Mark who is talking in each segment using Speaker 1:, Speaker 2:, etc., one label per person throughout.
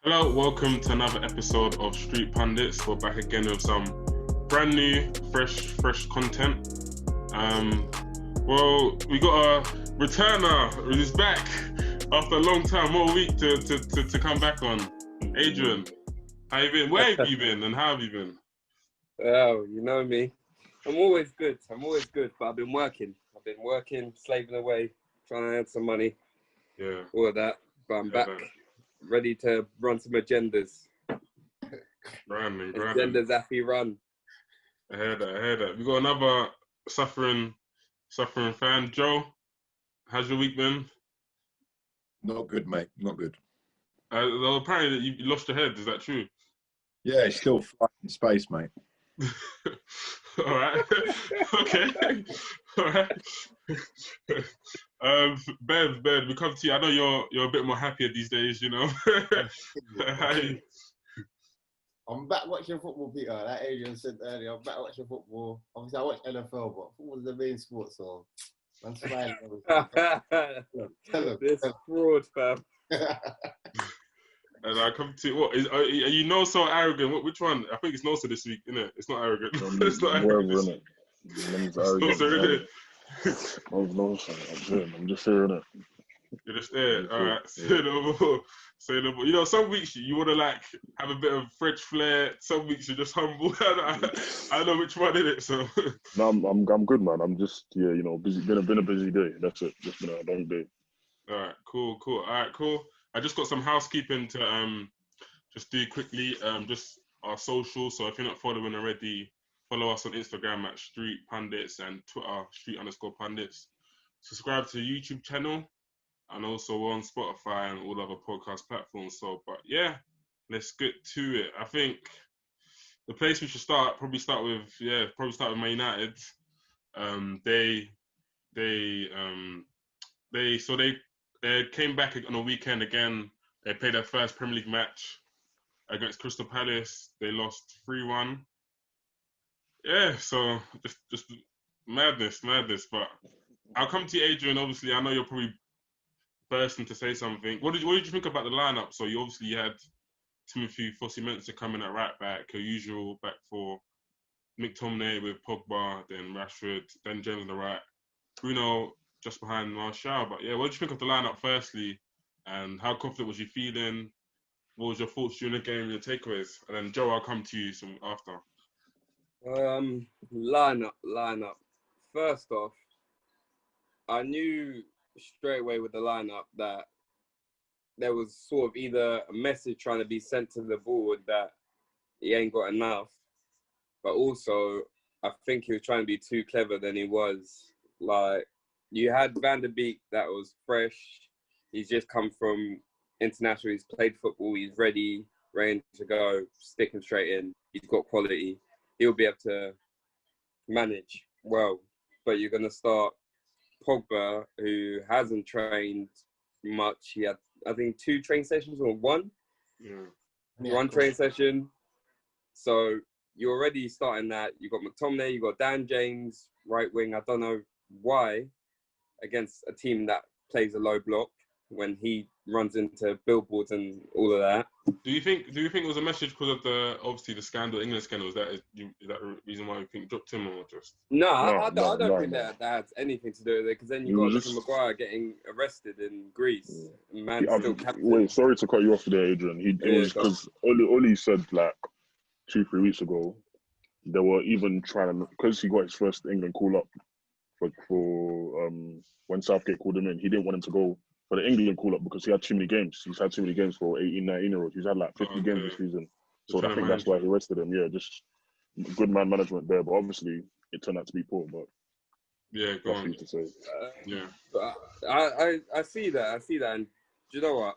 Speaker 1: Hello, welcome to another episode of Street Pundits. We're back again with some brand new, fresh content. Well, we got a returner who's back after a long time, more week to come back on. Adrian, how you been? Where have you been and how have you been?
Speaker 2: Oh, you know me. I'm always good, but I've been working, slaving away, trying to earn some money.
Speaker 1: Yeah.
Speaker 2: All of that. But I'm back, ready to run some agendas.
Speaker 1: Grinding.
Speaker 2: Agendas happy run.
Speaker 1: I heard that. We got another suffering fan. Joe, how's your week been?
Speaker 3: Not good, mate. Not good.
Speaker 1: Well, apparently you lost your head. Is that true?
Speaker 3: Yeah, it's still flying in space, mate.
Speaker 1: All right. Okay. All right. Ben, we come to you. I know you're a bit more happier these days, you know.
Speaker 4: I'm back watching football, Peter. Like Adrian said earlier, I'm back watching football. Obviously, I watch NFL, but football's the main sport, so I'm smiling.
Speaker 2: This fraud, fam.
Speaker 1: And I come to what are you Nosa or Arrogant? Which one? I think it's Nosa this week, isn't it? It's not Arrogant. It's not Arrogant.
Speaker 5: Wherever,
Speaker 1: it's Nosa,
Speaker 5: I'm just hearing it.
Speaker 1: You're just there. All right. Say no more. You know, some weeks you want to like have a bit of French flair. Some weeks you're just humble. I know which one in it. So.
Speaker 5: No, I'm good, man. I'm just busy. Been a busy day. That's it. Just been a long day.
Speaker 1: All right. Cool. All right. Cool. I just got some housekeeping to just do quickly. Just our socials. So if you're not following already, follow us on Instagram at Street Pundits and Twitter Street_Pundits. Subscribe to the YouTube channel and also on Spotify and all other podcast platforms. So, but yeah, let's get to it. I think the place we should probably start with Man United. They came back on a weekend again. They played their first Premier League match against Crystal Palace. They lost 3-1. Yeah, so just madness. But I'll come to you, Adrian. Obviously, I know you're probably bursting to say something. What did you think about the lineup? So you had Timothy Fosu-Mensah coming at right back, your usual back four. McTominay with Pogba, then Rashford, then James on the right. Bruno just behind Martial. But yeah, what did you think of the lineup firstly? And how confident was you feeling? What was your thoughts during the game, your takeaways? And then Joe, I'll come to you some after.
Speaker 2: Lineup. First off, I knew straight away with the lineup that there was sort of either a message trying to be sent to the board that he ain't got enough, but also I think he was trying to be too clever than he was. Like, you had Van der Beek that was fresh. He's just come from international. He's played football. He's ready to go, stick him straight in. He's got quality. He'll be able to manage well. But you're going to start Pogba, who hasn't trained much. He had, I think, 2 train sessions or 1.
Speaker 4: Yeah.
Speaker 2: One train session. So you're already starting that. You've got McTominay, you've got Dan James, right wing. I don't know why, against a team that plays a low block, when he runs into billboards and all of that.
Speaker 1: Do you think it was a message because of the scandal, England scandal? Is that the reason why you think dropped him or just?
Speaker 2: No, I don't think that has anything to do with it, because then you got Mr. Maguire getting arrested in Greece. Still captain.
Speaker 5: Wait, sorry to cut you off there, Adrian. It was because Oli said like 2-3 weeks ago they were even trying to, because he got his first England call up for when Southgate called him in. He didn't want him to go for the England call-up because he had too many games. He's had too many games for 18, 19-year-olds. He's had like 50 games this season. So I think that's why he arrested him. Yeah, just good man management there. But obviously, it turned out to be poor. But
Speaker 1: yeah, go on.
Speaker 5: To say.
Speaker 1: Yeah.
Speaker 2: But I see that. And do you know what?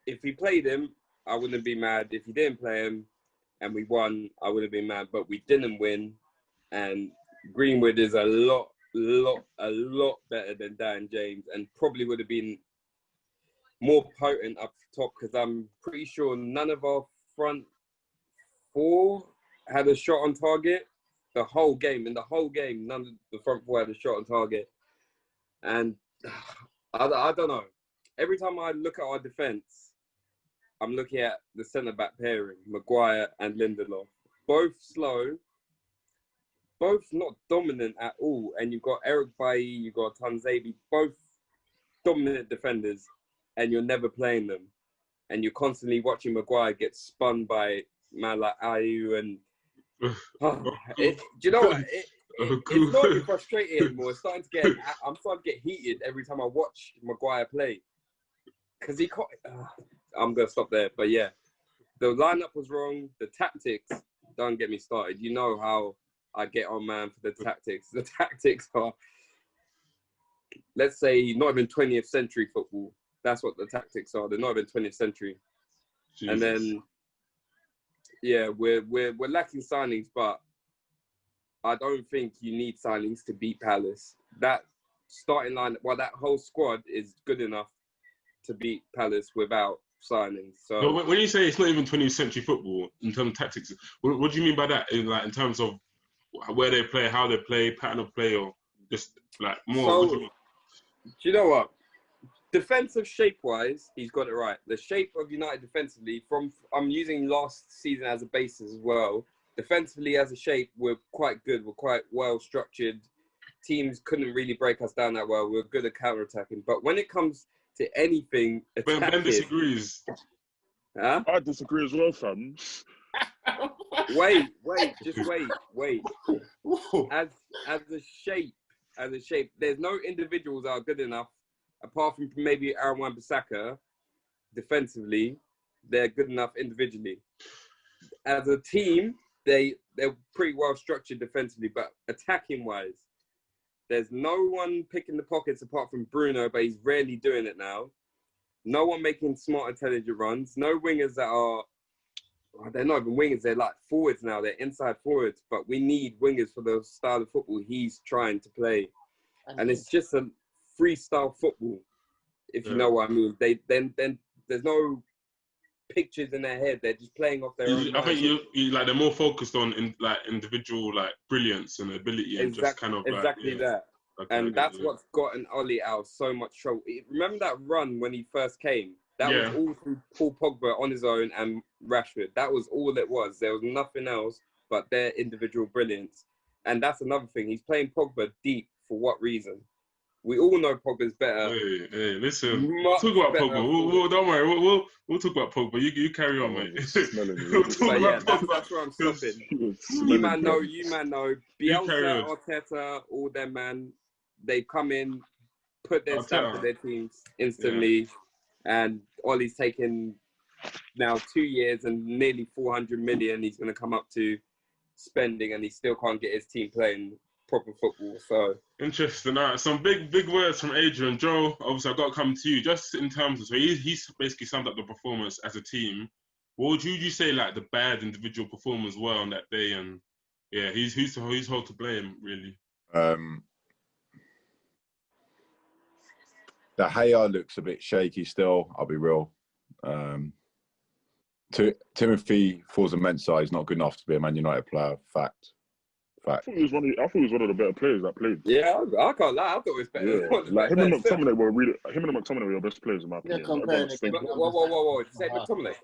Speaker 2: If he played him, I wouldn't be mad. If he didn't play him and we won, I wouldn't be mad. But we didn't win. And Greenwood is a lot better than Dan James, and probably would have been more potent up top, because I'm pretty sure none of our front 4 had a shot on target the whole game. In the whole game, none of the front 4 had a shot on target. And I don't know. Every time I look at our defence, I'm looking at the centre-back pairing, Maguire and Lindelof. Both slow, both not dominant at all. And you've got Eric Bailly, you've got Tanzebi, both dominant defenders, and you're never playing them. And you're constantly watching Maguire get spun by man like Ayew and... do you know what? It's not even frustrating anymore. I'm starting to get heated every time I watch Maguire play. Because he can't... I'm going to stop there. But yeah, the lineup was wrong. The tactics, don't get me started. You know how I get on, man, for the tactics. The tactics are, let's say, not even 20th century football. That's what the tactics are. They're not even 20th century. Jesus. And then, yeah, we're lacking signings, but I don't think you need signings to beat Palace. That starting line, well, that whole squad is good enough to beat Palace without signings. So,
Speaker 1: but when you say it's not even 20th century football in terms of tactics, what do you mean by that? In terms of where they play, how they play, pattern of play, or just like more?
Speaker 2: So,
Speaker 1: what do
Speaker 2: you know what? Defensive shape-wise, he's got it right. The shape of United defensively, I'm using last season as a basis as well. Defensively, as a shape, we're quite good. We're quite well-structured. Teams couldn't really break us down that well. We're good at counter-attacking. But when it comes to anything attacking...
Speaker 1: Ben disagrees.
Speaker 2: Huh?
Speaker 5: I disagree as well, fam.
Speaker 2: Wait. As a shape, there's no individuals that are good enough, apart from maybe Aaron Wan-Bissaka, defensively, they're good enough individually. As a team, they're pretty well structured defensively, but attacking-wise, there's no one picking the pockets apart from Bruno, but he's rarely doing it now. No one making smart, intelligent runs. No wingers that are... They're not even wingers. They're like forwards now. They're inside forwards. But we need wingers for the style of football he's trying to play. And it's just a freestyle football, if you know what I mean. Then there's no pictures in their head. They're just playing off their own.
Speaker 1: I think you like they're more focused on individual like brilliance and ability and just kind of
Speaker 2: exactly that. Okay, and that's what's gotten Ollie out so much trouble. Remember that run when he first came? That was all through Paul Pogba on his own and Rashford. That was all it was. There was nothing else but their individual brilliance. And that's another thing. He's playing Pogba deep for what reason? We all know Pogba's better.
Speaker 1: Hey, listen. We'll talk about Pogba. Don't worry. We'll talk about Pogba. You carry on, mate.
Speaker 2: That's where I'm stopping. You man know. Bielsa, Arteta, all them, man. They come in, put their stamp to their teams instantly. Yeah. And Ollie's taken now 2 years and nearly 400 million he's going to come up to spending, and he still can't get his team playing proper football. So
Speaker 1: interesting. All right, some big words from Adrian. Joe, obviously I've got to come to you. Just in terms of, so he's basically summed up the performance as a team. What would you say like the bad individual performers were on that day? And yeah, who's hold to blame really?
Speaker 3: The Gea looks a bit shaky still, I'll be real. Timothy Forza-Mensah is not good enough to be a Man United player. Fact.
Speaker 5: I thought he was one of the better players that played.
Speaker 2: Yeah, I can't lie. I thought he was better.
Speaker 5: Yeah. Like him and McTominay were your best players in my opinion.
Speaker 2: Whoa. You said McTominay?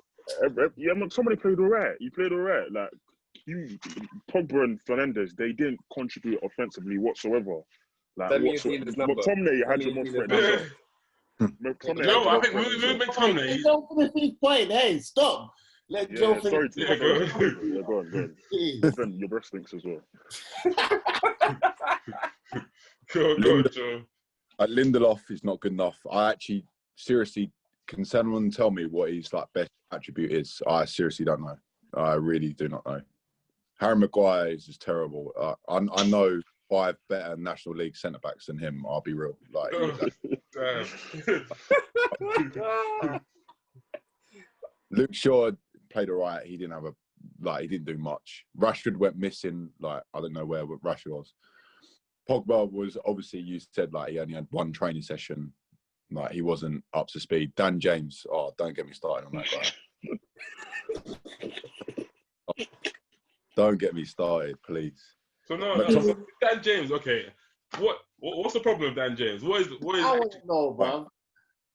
Speaker 5: Yeah, McTominay played all right. He played all right. Like Pogba and Fernandes, they didn't contribute offensively whatsoever. Like McTominay had the most threat.
Speaker 1: No, I think we McTominay.
Speaker 4: Don't finish his point. Hey, stop. Let Joe finish.
Speaker 5: Sorry, go on. Then your breast stinks as well.
Speaker 1: Go on, Joe.
Speaker 3: Lindelof is not good enough. I actually, seriously, can someone tell me what his like best attribute is? I seriously don't know. I really do not know. Harry Maguire is just terrible. I know 5 better National League centre-backs than him, I'll be real. Like, Luke Shaw played all right. He didn't he didn't do much. Rashford went missing. Like, I don't know where Rashford was. Pogba was, obviously, you said, like, he only had 1 training session. Like, he wasn't up to speed. Dan James, don't get me started on that guy. Don't get me started, please.
Speaker 1: So Dan James, okay. What's the problem with Dan James? What is
Speaker 4: I don't know, bro.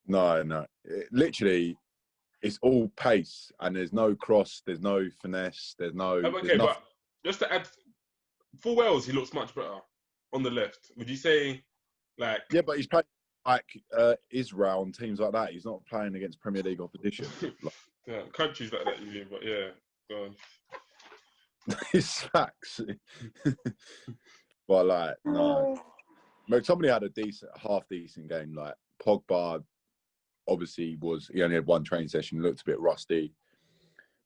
Speaker 3: No. Literally, it's all pace, and there's no cross, there's no finesse, there's no.
Speaker 1: Okay, but just to add, for Wales, he looks much better on the left. Would you say, like?
Speaker 3: Yeah, but he's playing like Israel and teams like that. He's not playing against Premier League opposition.
Speaker 1: Yeah, countries like that, you mean? But yeah, go on.
Speaker 3: It's facts. But like, no. McTominay had a half decent game. Like Pogba, obviously he only had one training session, looked a bit rusty.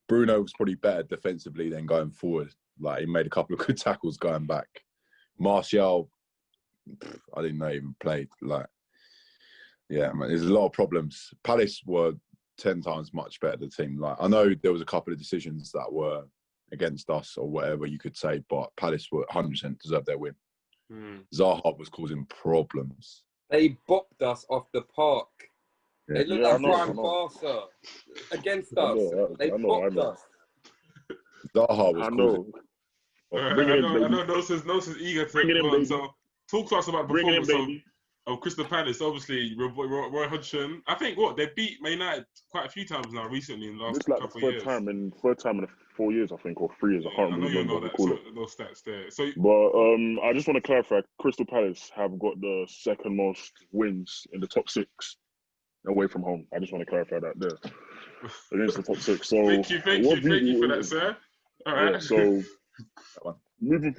Speaker 3: Bruno was probably better defensively than going forward. Like he made a couple of good tackles going back. Martial, I didn't know he even played. Like, yeah, man, there's a lot of problems. Palace were 10 times much better the team. Like I know there was a couple of decisions that were against us or whatever you could say, but Palace were 100% deserved their win. Zaha was causing problems.
Speaker 2: They bopped us off the park.
Speaker 3: Yeah.
Speaker 2: They looked like prime Barca against us. They bopped us.
Speaker 3: Zaha was causing.
Speaker 1: I know Nosa's eager to
Speaker 5: bring it in,
Speaker 1: go on.
Speaker 5: baby.
Speaker 1: So talk to us about the
Speaker 5: Bring it in,
Speaker 1: performance
Speaker 5: baby.
Speaker 1: of Crystal Palace. Obviously, Roy Hodgson. I think they beat Man United quite a few times now recently in the last
Speaker 5: This is like
Speaker 1: couple
Speaker 5: the
Speaker 1: of years.
Speaker 5: third time in 4 years, I think, or 3 years. I can't
Speaker 1: I know
Speaker 5: remember
Speaker 1: you know
Speaker 5: what
Speaker 1: that.
Speaker 5: they call
Speaker 1: So,
Speaker 5: it.
Speaker 1: those stats there. So,
Speaker 5: But I just want to clarify: Crystal Palace have got the second most wins in the top 6 away from home. I just want to clarify that there against the top 6. So
Speaker 1: thank you for that, sir. All right.
Speaker 5: Yeah, so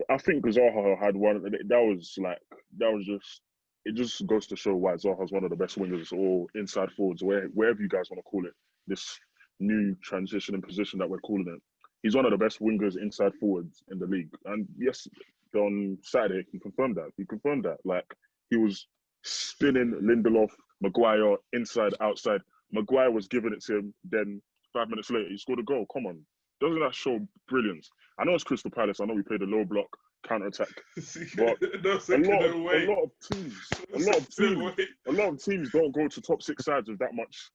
Speaker 5: I think Zaha had one. It just goes to show why Zaha's one of the best wingers or inside forwards, wherever you guys want to call it. This new transitioning position that we're calling it. He's one of the best wingers inside forwards in the league. And yes, on Saturday he confirmed that. Like he was spinning Lindelof, Maguire inside, outside. Maguire was giving it to him. Then 5 minutes later, he scored a goal. Come on, doesn't that show brilliance? I know it's Crystal Palace. I know we played a low block counter attack, but a lot of teams don't go to top 6 sides with that much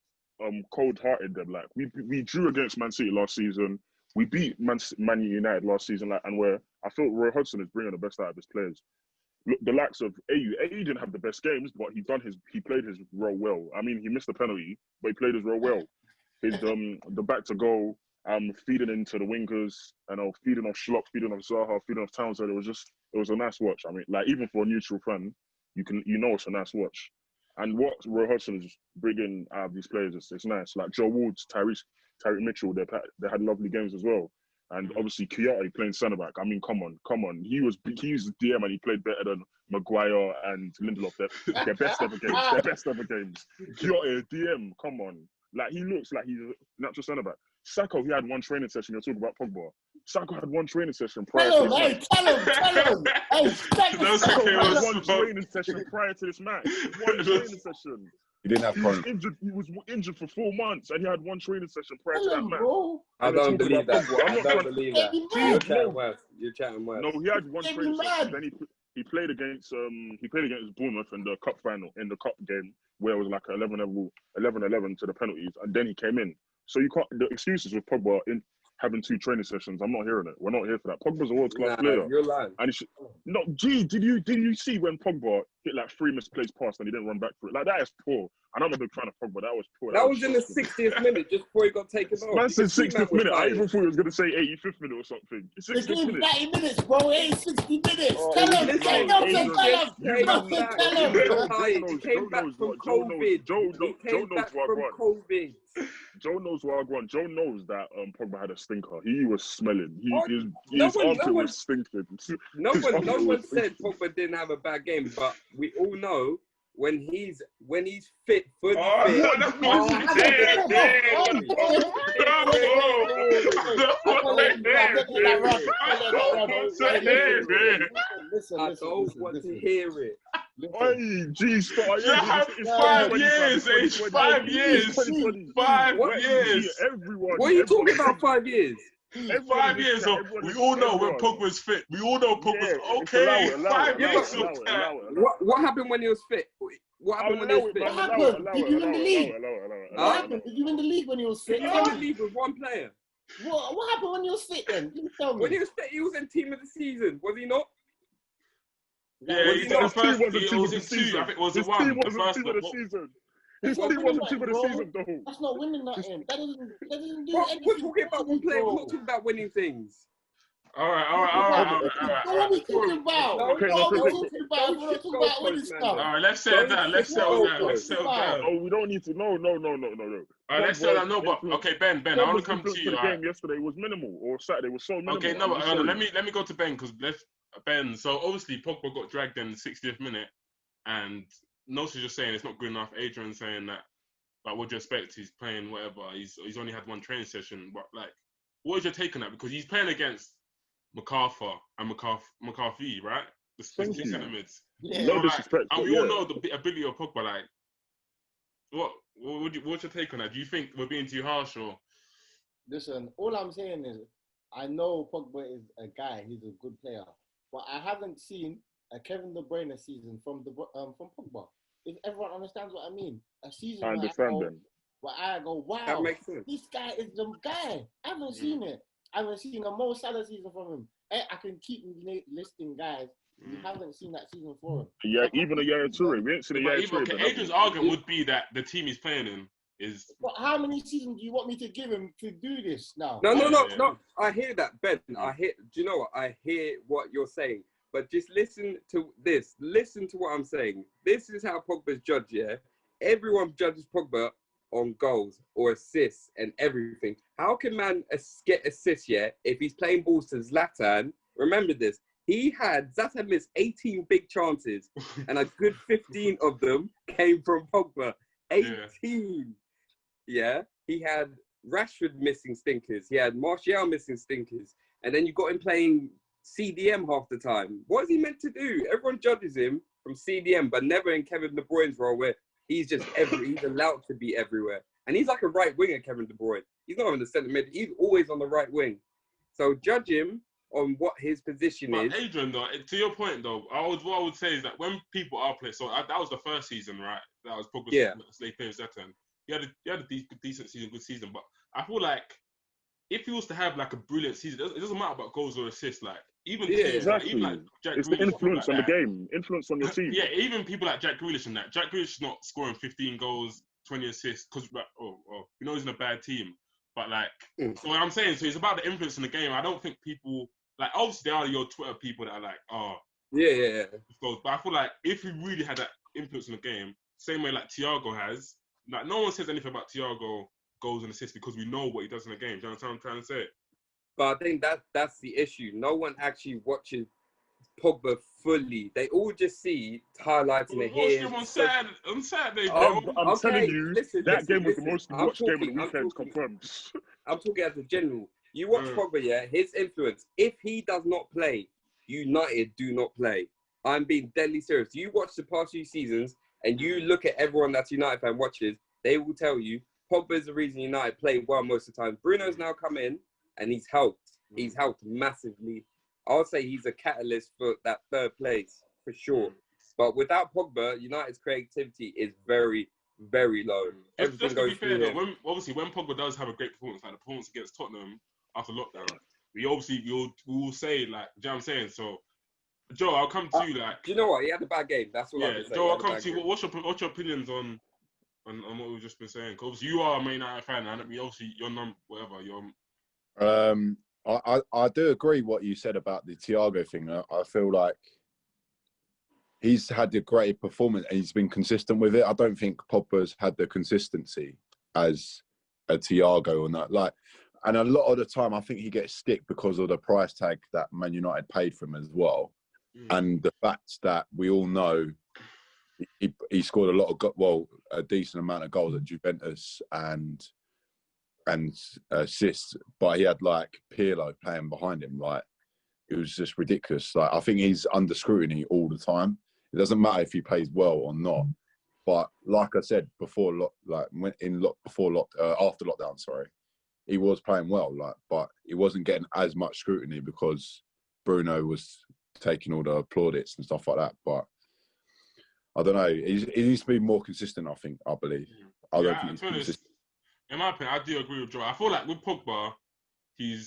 Speaker 5: cold heart in them. Like we drew against Man City last season. We beat Man United last season. Like, and I feel Roy Hodgson is bringing the best out of his players. Look, the likes of AU didn't have the best games, but he played his role well. I mean, he missed the penalty, but he played his role well. His the back to goal, feeding into the wingers, and feeding off Schlopp, feeding off Zaha, feeding off Townsend. It was a nice watch. I mean, like even for a neutral fan, you know it's a nice watch. And what Roy Hodgson is bringing out of these players, it's nice. Like Joe Woods, Tyreek Mitchell, they had lovely games as well. And obviously Kiyate playing centre back. I mean, come on. He was DM and he played better than Maguire and Lindelof. Their best ever games. Kiyate DM, come on. Like he looks like he's a natural centre back. Sako, he had one training session. You're talking about Pogba. Sako had one training session prior to this match.
Speaker 4: Tell him. Hey,
Speaker 5: Sako had one training session prior to this match. One training session.
Speaker 3: He didn't have Chrome.
Speaker 5: He was injured for 4 months, and he had one training session prior to that match.
Speaker 2: I don't believe that.
Speaker 5: I'm not
Speaker 2: believe that. You're chatting worse.
Speaker 5: No, he had one training session. Then he played against Bournemouth in the cup final, in the cup game, where it was like 11-11 to the penalties, and then he came in. So you can't. The excuses with Pogba in having 2 training sessions, I'm not hearing it. We're not here for that. Pogba's a world-class player.
Speaker 2: You're lying.
Speaker 5: And did you see when Pogba hit like 3 misplaced passes and he didn't run back for it? Like that is poor. And I'm a big fan of Pogba. That was poor.
Speaker 2: That was in the 60th minute, just before he got taken off.
Speaker 5: Man said 60th minute. I even thought he was going to say 85th minute or something. 60th minute.
Speaker 4: 90 minutes, bro. It ain't 60 minutes. Tell him. He came
Speaker 2: back from COVID.
Speaker 5: Joe knows where I want. Joe knows that Pogba had a stinker. He was smelling. His armpit was stinking.
Speaker 2: No one said Pogba didn't have a bad game, but we all know when he's fit, fully
Speaker 4: Listen,
Speaker 2: I don't want to hear it.
Speaker 5: Hey, geez,
Speaker 1: it's 5 years. It's 5 years. 5 years.
Speaker 5: Everyone.
Speaker 2: What are you talking about? 5 years?
Speaker 1: 5 years. So we all know when Pogba's fit. We all know Pogba's okay. 5 years.
Speaker 2: What happened when he was fit? What happened when he was fit?
Speaker 4: What happened? Did you win the league? What happened? Did you win the league when he was fit?
Speaker 2: He won the league with one player.
Speaker 4: What happened when he was fit then? You tell me.
Speaker 2: When he was fit, he was in team of the season. Was he not?
Speaker 1: Yeah, he was in 2. I think it was the 1. The first one.
Speaker 5: He
Speaker 4: That's
Speaker 5: said he
Speaker 4: not
Speaker 5: wasn't
Speaker 4: winning
Speaker 5: team of the
Speaker 4: nothing,
Speaker 5: season, though.
Speaker 4: That's not winning nothing. That doesn't do
Speaker 2: Bro,
Speaker 4: anything.
Speaker 2: we're talking about one player. We're
Speaker 4: bro.
Speaker 2: not talking about winning things.
Speaker 1: All right.
Speaker 4: What are we talking about?
Speaker 2: No,
Speaker 5: Okay,
Speaker 4: What are we
Speaker 5: okay.
Speaker 4: talking about? We're not talking about winning stuff.
Speaker 1: All right, let's settle down. Let's settle down.
Speaker 5: Oh, we don't need to. No.
Speaker 1: All right, let's settle down. No, but okay, Ben, I want to come to you.
Speaker 5: The game yesterday was minimal, or Saturday was so minimal.
Speaker 1: Okay, no, let me go to Ben because Ben. So obviously Pogba got dragged in the 60th minute, and Nosa's just saying it's not good enough. Adrian saying that, like, what do you expect? He's playing whatever. He's only had one training session, but like, what is your take on that? Because he's playing against MacArthur and McCarthy, right? The two centre mids.
Speaker 4: Yeah.
Speaker 5: No disrespect.
Speaker 1: And we all know the ability of Pogba. Like, what's your take on that? Do you think we're being too harsh or?
Speaker 4: Listen, all I'm saying is, I know Pogba is a guy. He's a good player, but I haven't seen a Kevin De Bruyne season from Pogba. If everyone understands what I mean, a season
Speaker 5: I understand them.
Speaker 4: where I go, wow,
Speaker 2: That makes sense.
Speaker 4: this guy is the guy. I haven't seen it. I haven't seen a Mo Salah season from him. I can keep listing guys. We haven't seen that season for him.
Speaker 5: Yeah, even a Yaya Toure. We ain't seen a Yaya Toure.
Speaker 1: Adrian's argument would be that the team he's playing in is.
Speaker 4: But how many seasons do you want me to give him to do this now?
Speaker 2: No. I hear that, Ben. Do you know what? I hear what you're saying. But just listen to this. Listen to what I'm saying. This is how Pogba's judged, yeah? Everyone judges Pogba on goals or assists and everything. How can man get assists, yeah, if he's playing balls to Zlatan? Remember this. Zlatan missed 18 big chances, and a good 15 of them came from Pogba. 18. Yeah. He had Rashford missing stinkers. He had Martial missing stinkers. And then you got him playing CDM half the time. What is he meant to do? Everyone judges him from CDM, but never in Kevin De Bruyne's role where he's just he's allowed to be everywhere. And he's like a right winger, Kevin De Bruyne. He's not in the centre mid. He's always on the right wing. So judge him on what his position is.
Speaker 1: Adrian, though, to your point, though, what I would say is that when people are playing, so that was the first season, right? That was Pogba's playing Zlatan. He had a decent season, good season, but I feel like if he was to have like a brilliant season, it doesn't matter about goals or assists. Like even teams,
Speaker 5: exactly.
Speaker 1: even like Jack
Speaker 5: it's
Speaker 1: Grealish,
Speaker 5: the influence
Speaker 1: like
Speaker 5: on the game, influence on your team.
Speaker 1: Yeah, even people like Jack Grealish and that. Jack Grealish is not scoring 15 goals, 20 assists because you know he's in a bad team. But like, so what I'm saying, so it's about the influence in the game. I don't think people like obviously there are your Twitter people that are like, goals. But I feel like if he really had that influence in the game, same way like Thiago has. Like no one says anything about Thiago goals and assists because we know what he does in the game. Do you understand what I'm trying to say?
Speaker 2: But I think that's the issue. No one actually watches Pogba fully. They all just see highlights in the here.
Speaker 1: On Saturday, bro.
Speaker 5: I'm telling you, that game was the most watched game of the weekend. Confirmed.
Speaker 2: I'm talking as a general. You watch Pogba, yeah, his influence. If he does not play, United do not play. I'm being deadly serious. You watch the past few seasons and you look at everyone that's United fan watches, they will tell you Pogba is the reason United play well most of the time. Bruno's now come in and he's helped. He's helped massively. I would say he's a catalyst for that third place for sure. But without Pogba, United's creativity is very, very low. Everything
Speaker 1: just
Speaker 2: goes
Speaker 1: to be fair,
Speaker 2: through
Speaker 1: though, when Pogba does have a great performance, like the performance against Tottenham after lockdown, we will say, like, do you know what I'm saying? So, Joe, I'll come to you. Like,
Speaker 2: do you know what? He had a bad game. That's what I would say.
Speaker 1: Joe, I'll come to you. What's your opinions on what we've just been saying? Because you are a Man United fan, and obviously your whatever.
Speaker 3: I do agree what you said about the Thiago thing. I feel like he's had a great performance and he's been consistent with it. I don't think Pogba's had the consistency as a Thiago on that. Like, and a lot of the time, I think he gets stick because of the price tag that Man United paid for him as well, and the fact that we all know he scored a decent amount of goals at Juventus and assists, but he had like Pirlo playing behind him. Like, it was just ridiculous. Like, I think he's under scrutiny all the time. It doesn't matter if he plays well or not. But like I said before, after lockdown, sorry, he was playing well. Like, but he wasn't getting as much scrutiny because Bruno was taking all the plaudits and stuff like that. But I don't know. He needs to be more consistent. I believe. I don't think he's consistent.
Speaker 1: In my opinion, I do agree with Joe. I feel like with Pogba, he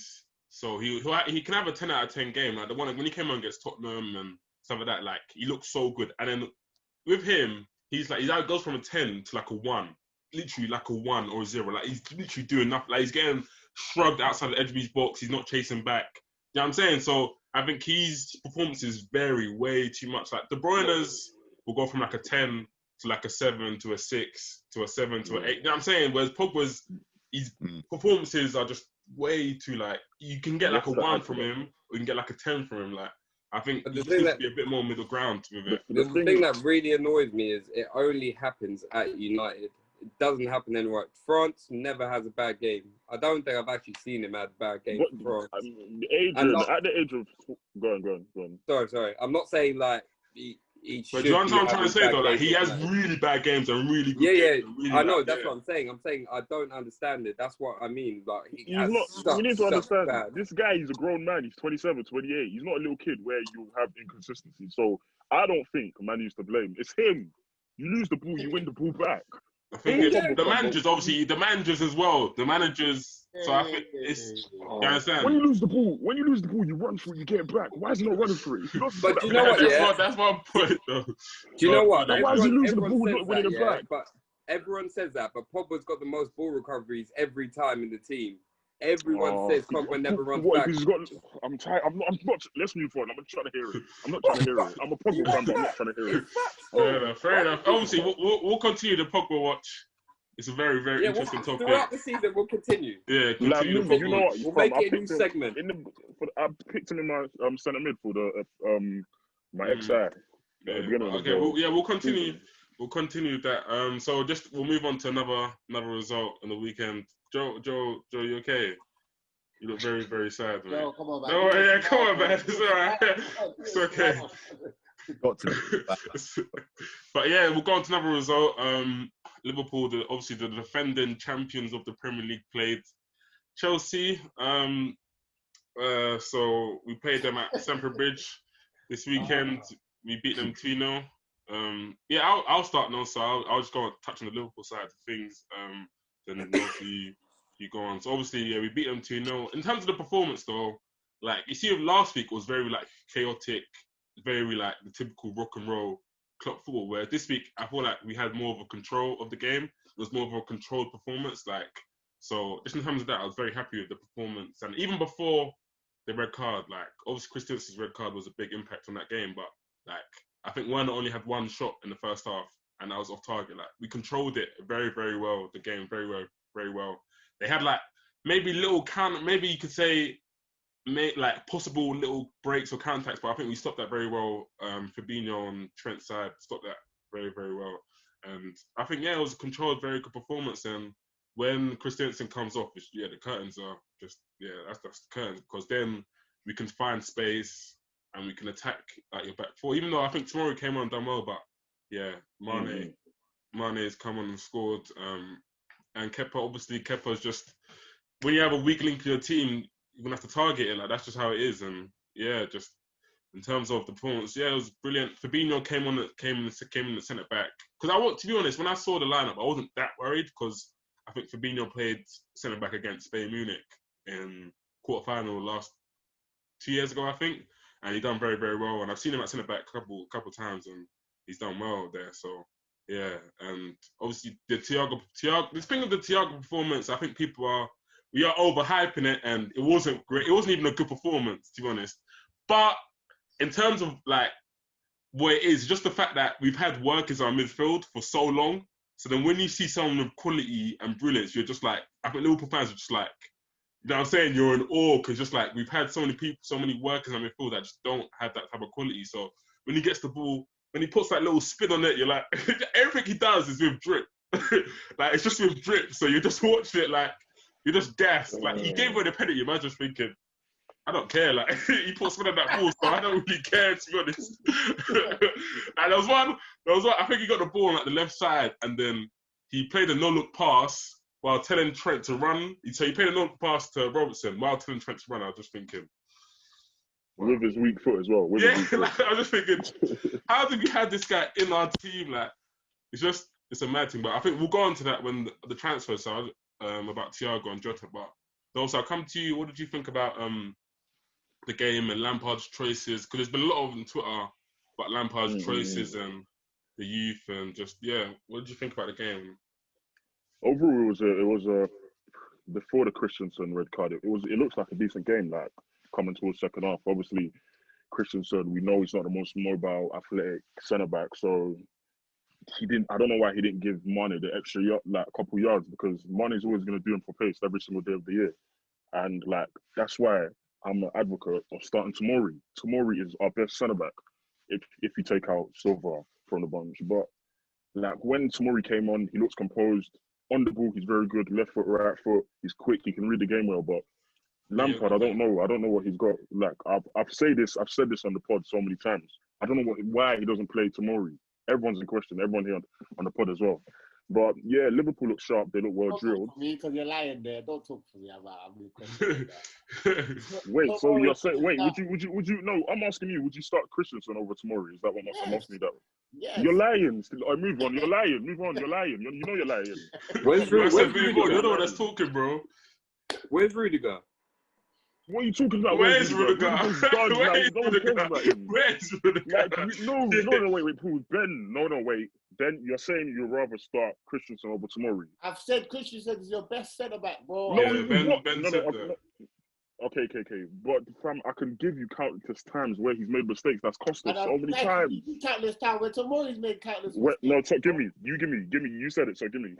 Speaker 1: can have a 10 out of 10 game. Like the one when he came on against Tottenham and stuff like that, like he looked so good. And then with him, he goes from a 10 to like a 1, literally like a 1 or a 0. Like he's literally doing nothing. Like he's getting shrugged outside the edge of his box. He's not chasing back. You know what I'm saying? So I think his performances vary way too much. Like De Bruyne's will go from like a 10 to like a 7 to a 6 to a 7 to an 8. You know what I'm saying? Whereas Pogba's his performances are just way too like you can get like a 1 from him, or you can get like a 10 from him. Like I think there needs to be a bit more middle ground with it.
Speaker 2: The thing that really annoys me is it only happens at United. It doesn't happen anywhere. France never has a bad game. I don't think I've actually seen him have a bad game for France.
Speaker 5: Adrian, at the age of... Go on.
Speaker 2: Sorry. I'm not saying like he should.
Speaker 1: But do you understand what I'm trying to say though? Like he has
Speaker 2: United.
Speaker 1: really bad games and really good games. Really
Speaker 2: I know. That's what I'm saying. I'm saying I don't understand it. That's what I mean. Like
Speaker 5: you need to understand. This guy, he's a grown man. He's 27, 28. He's not a little kid where you have inconsistency. So I don't think man used to blame. It's him. You lose the ball, you win the ball back.
Speaker 1: I think the managers, obviously, the managers as well. The managers. So I think it's. You understand?
Speaker 5: When you lose the ball, you run for it, you get it back. Why is he not running for it?
Speaker 2: But you know what?
Speaker 1: That's my point, though.
Speaker 2: Do you know what?
Speaker 5: Why is he losing the ball, not winning it back?
Speaker 2: But everyone says that. But Pogba's got the most ball recoveries every time in the team. Everyone says Pogba never runs back.
Speaker 5: I'm tired. I'm not. Let's move on. I'm not trying to hear it. I'm a Pogba fan, but I'm not trying to hear it.
Speaker 1: Fair enough. Obviously, we'll continue the Pogba watch. It's a very, very interesting topic.
Speaker 2: Throughout the season, we'll continue.
Speaker 1: Yeah,
Speaker 5: continue. You know what?
Speaker 2: We'll make it a new segment.
Speaker 5: I picked him in my centre mid for the my ex-side.
Speaker 1: Okay. We'll continue. We'll continue that. So we'll move on to another result on the weekend. Joe, you okay? You look very, very sad, man.
Speaker 4: No, come on, man.
Speaker 1: No, yeah, come on, man. It's all right. It's okay.
Speaker 3: Got to.
Speaker 1: But yeah, we'll go on to another result. Liverpool, obviously the defending champions of the Premier League, played Chelsea. So we played them at Stamford Bridge this weekend. We beat them 2-0. I'll start now. So I'll just go and touch on the Liverpool side of things. Then you go on. So obviously, we beat them 2-0. In terms of the performance, though, like you see, last week was very like chaotic, very like the typical rock and roll club football. Where this week, I feel like we had more of a control of the game. It was more of a controlled performance. So just in terms of that, I was very happy with the performance. And even before the red card, like obviously Christensen's red card was a big impact on that game. But like I think Werner only had one shot in the first half, and that was off target. Like we controlled it very, very well. The game very well, very well. They had like maybe little maybe you could say like possible little breaks or counterattacks, but I think we stopped that very well. Fabinho on Trent's side stopped that very, very well. And I think it was a controlled, very good performance. And when Christensen comes off, the curtains are just that's the curtains, because then we can find space and we can attack at your back four. Even though I think Tomori came on and done well, but Mane has come on and scored. And Kepa's just, when you have a weak link in your team, you're gonna have to target it. Like that's just how it is. And just in terms of the performance, it was brilliant. Fabinho came in the centre back. Because to be honest, when I saw the lineup, I wasn't that worried, because I think Fabinho played centre back against Bayern Munich in quarterfinal last 2 years ago, I think, and he done very, very well. And I've seen him at centre back a couple times, and he's done well there. So and obviously the Thiago. The thing with the Thiago performance, I think we are overhyping it, and it wasn't great. It wasn't even a good performance, to be honest. But in terms of like what it is, just the fact that we've had workers on midfield for so long. So then when you see someone with quality and brilliance, you're just like, I think Liverpool fans are just like, you know what I'm saying? You're in awe, because just like we've had so many people, so many workers on midfield that just don't have that type of quality. So when he gets the ball, when he puts that little spin on it, you're like, everything he does is with drip. Like it's just with drip. So you just watch it like, you're just gassed. Like he gave away the penalty, man, just thinking, I don't care. Like he put spin on that ball, so I don't really care, to be honest. And there was one. I think he got the ball on like the left side, and then he played a no-look pass while telling Trent to run. So he played a no-look pass to Robertson while telling Trent to run. I was just thinking,
Speaker 5: with his weak foot as well.
Speaker 1: Like, I was just thinking, how did we have this guy in our team? Like, it's a mad thing. But I think we'll go on to that when the transfer side about Thiago and Jota. But also, I'll come to you. What did you think about the game and Lampard's choices? Because there's been a lot on Twitter about Lampard's choices and the youth and just What did you think about the game?
Speaker 5: Overall, it was a before the Christensen red card. It looks like a decent game. Like coming towards second half, obviously Christensen, we know he's not the most mobile, athletic centre back, so he didn't. I don't know why he didn't give Mane the extra couple yards, because Mane's always going to do him for pace every single day of the year, and like that's why I'm an advocate of starting Tomori. Tomori is our best centre back if you take out Silva from the bunch. But like when Tomori came on, he looks composed. On the ball, he's very good. Left foot, right foot. He's quick. He can read the game well. But Lampard, I don't know. I don't know what he's got. Like I've said this on the pod so many times. I don't know why he doesn't play Tomori. Everyone's in question. Everyone here on the pod as well. But yeah, Liverpool look sharp. They look well drilled.
Speaker 4: Me, because you're lying there. Don't talk for me about that.
Speaker 5: Wait, so you're saying? Wait, would you? No, I'm asking you. Would you start Christensen over Tomori? Is that what I'm asking you? That?
Speaker 4: Yes.
Speaker 5: You're lying. Move on. You're lying. Move on. You're lying. You know you're lying.
Speaker 2: Where's
Speaker 1: You're
Speaker 2: Rudiger?
Speaker 1: the one that's talking, bro.
Speaker 2: Where's Rudiger?
Speaker 5: What are you talking about?
Speaker 1: Where's Rudiger?
Speaker 5: Where's Rudiger? No, wait, Paul. Wait. Ben, you're saying you'd rather start Christensen over Tomori?
Speaker 4: I've said Christensen is your best centre back, bro.
Speaker 1: No, Ben said that.
Speaker 5: Okay. But fam, I can give you countless times where he's made mistakes. That's cost us so many times.
Speaker 4: Countless times where Tomori's made countless mistakes.
Speaker 5: No, give me. You said it, so give me.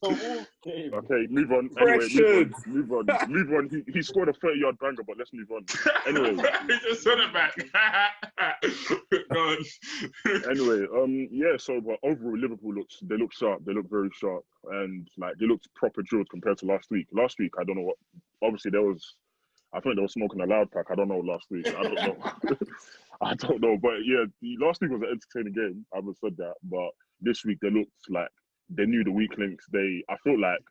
Speaker 5: Okay, move on. Anyway, move on. He scored a 30-yard banger, but let's move on. Anyway,
Speaker 1: he just said it back.
Speaker 5: Anyway, so but overall, Liverpool look sharp. They look very sharp, and like they looked proper drilled compared to last week. Last week, I don't know what. Obviously, I think they were smoking a loud pack. I don't know last week. I don't know. I don't know, but yeah, last week was an entertaining game. I haven't said that, but this week they looked like. They knew the weak links. I feel like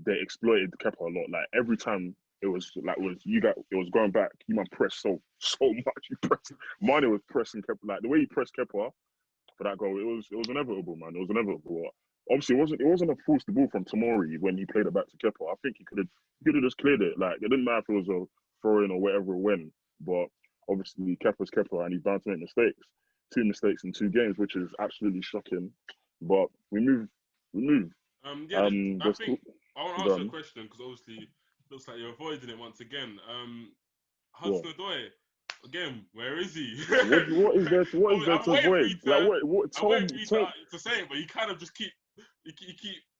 Speaker 5: they exploited Kepa a lot. Like every time it was going back. You man pressed so much. Mane was pressing Kepa. Like the way he pressed Kepa for that goal, it was inevitable, man. It was inevitable. Obviously, it wasn't a forced ball from Tomori when he played it back to Kepa. I think he could have just cleared it. Like it didn't matter if it was a throw in or whatever it went. But obviously, Kepa's Kepa, and he's bound to make mistakes. 2 mistakes in 2 games, which is absolutely shocking. But we move.
Speaker 1: I think I want to ask you a question, because obviously it looks like you're avoiding it once again. Hudson-Odoi, again, where is he?
Speaker 5: What is there to avoid?
Speaker 1: I'm waiting for you to say it, but you kind of just keep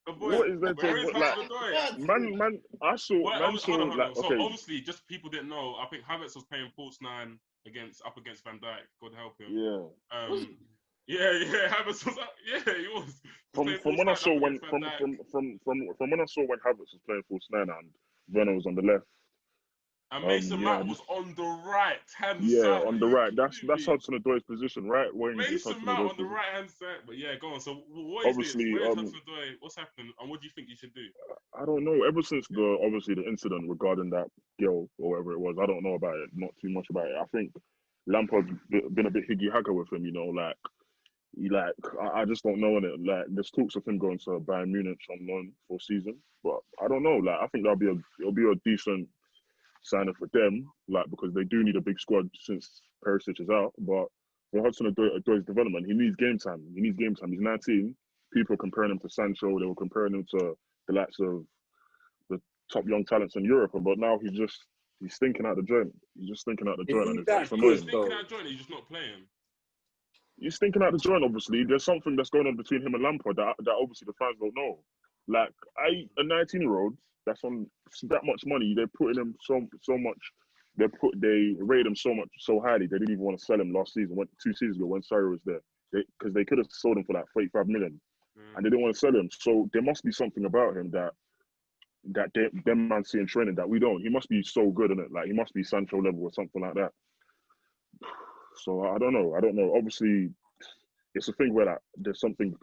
Speaker 1: avoiding.
Speaker 5: What is there to avoid? Like, man, I saw.
Speaker 1: So obviously, just people didn't know. I think Havertz was playing false 9 up against Van Dijk. God help him.
Speaker 5: Yeah.
Speaker 1: Yeah, Havertz was. Yeah, he was.
Speaker 5: From when I saw when Havertz was playing false 9 and Werner was on the left.
Speaker 1: And Mason Mount was on the right hand side.
Speaker 5: Yeah, on the right. That's Hudson-Odoi's position, right?
Speaker 1: Mason Mount on the right hand side. But yeah, go on. So what is
Speaker 5: obviously,
Speaker 1: this? Where's Hudson-Odoi? What's happened? And what do you think you should do?
Speaker 5: I don't know. Ever since the incident regarding that girl or whatever it was, I don't know about it. Not too much about it. I think Lampard's been a bit higgy-hagger with him, I just don't know in it. Like there's talks of him going to Bayern Munich on loan for a season, but I don't know. Like I think it'll be a decent signing for them. Like because they do need a big squad since Perisic is out. But for Hudson-Odoi's development, he needs game time. He's 19. People are comparing him to Sancho. They were comparing him to the likes of the top young talents in Europe. But now he's stinking out the joint. He's just stinking out the joint, and it's annoying.
Speaker 1: He's stinking out the joint. He's just not playing.
Speaker 5: He's thinking out the joint, obviously. There's something that's going on between him and Lampard that obviously the fans don't know. Like, a 19-year-old that's on that much money, they're putting him so much. They rated him so highly. They didn't even want to sell him last season, 2 seasons ago when Sarri was there, because they could have sold him for like 35 million, and they didn't want to sell him. So there must be something about him that them man see in training that we don't. He must be so good in it. Like he must be Sancho level or something like that. So I don't know. Obviously, it's a thing where there's something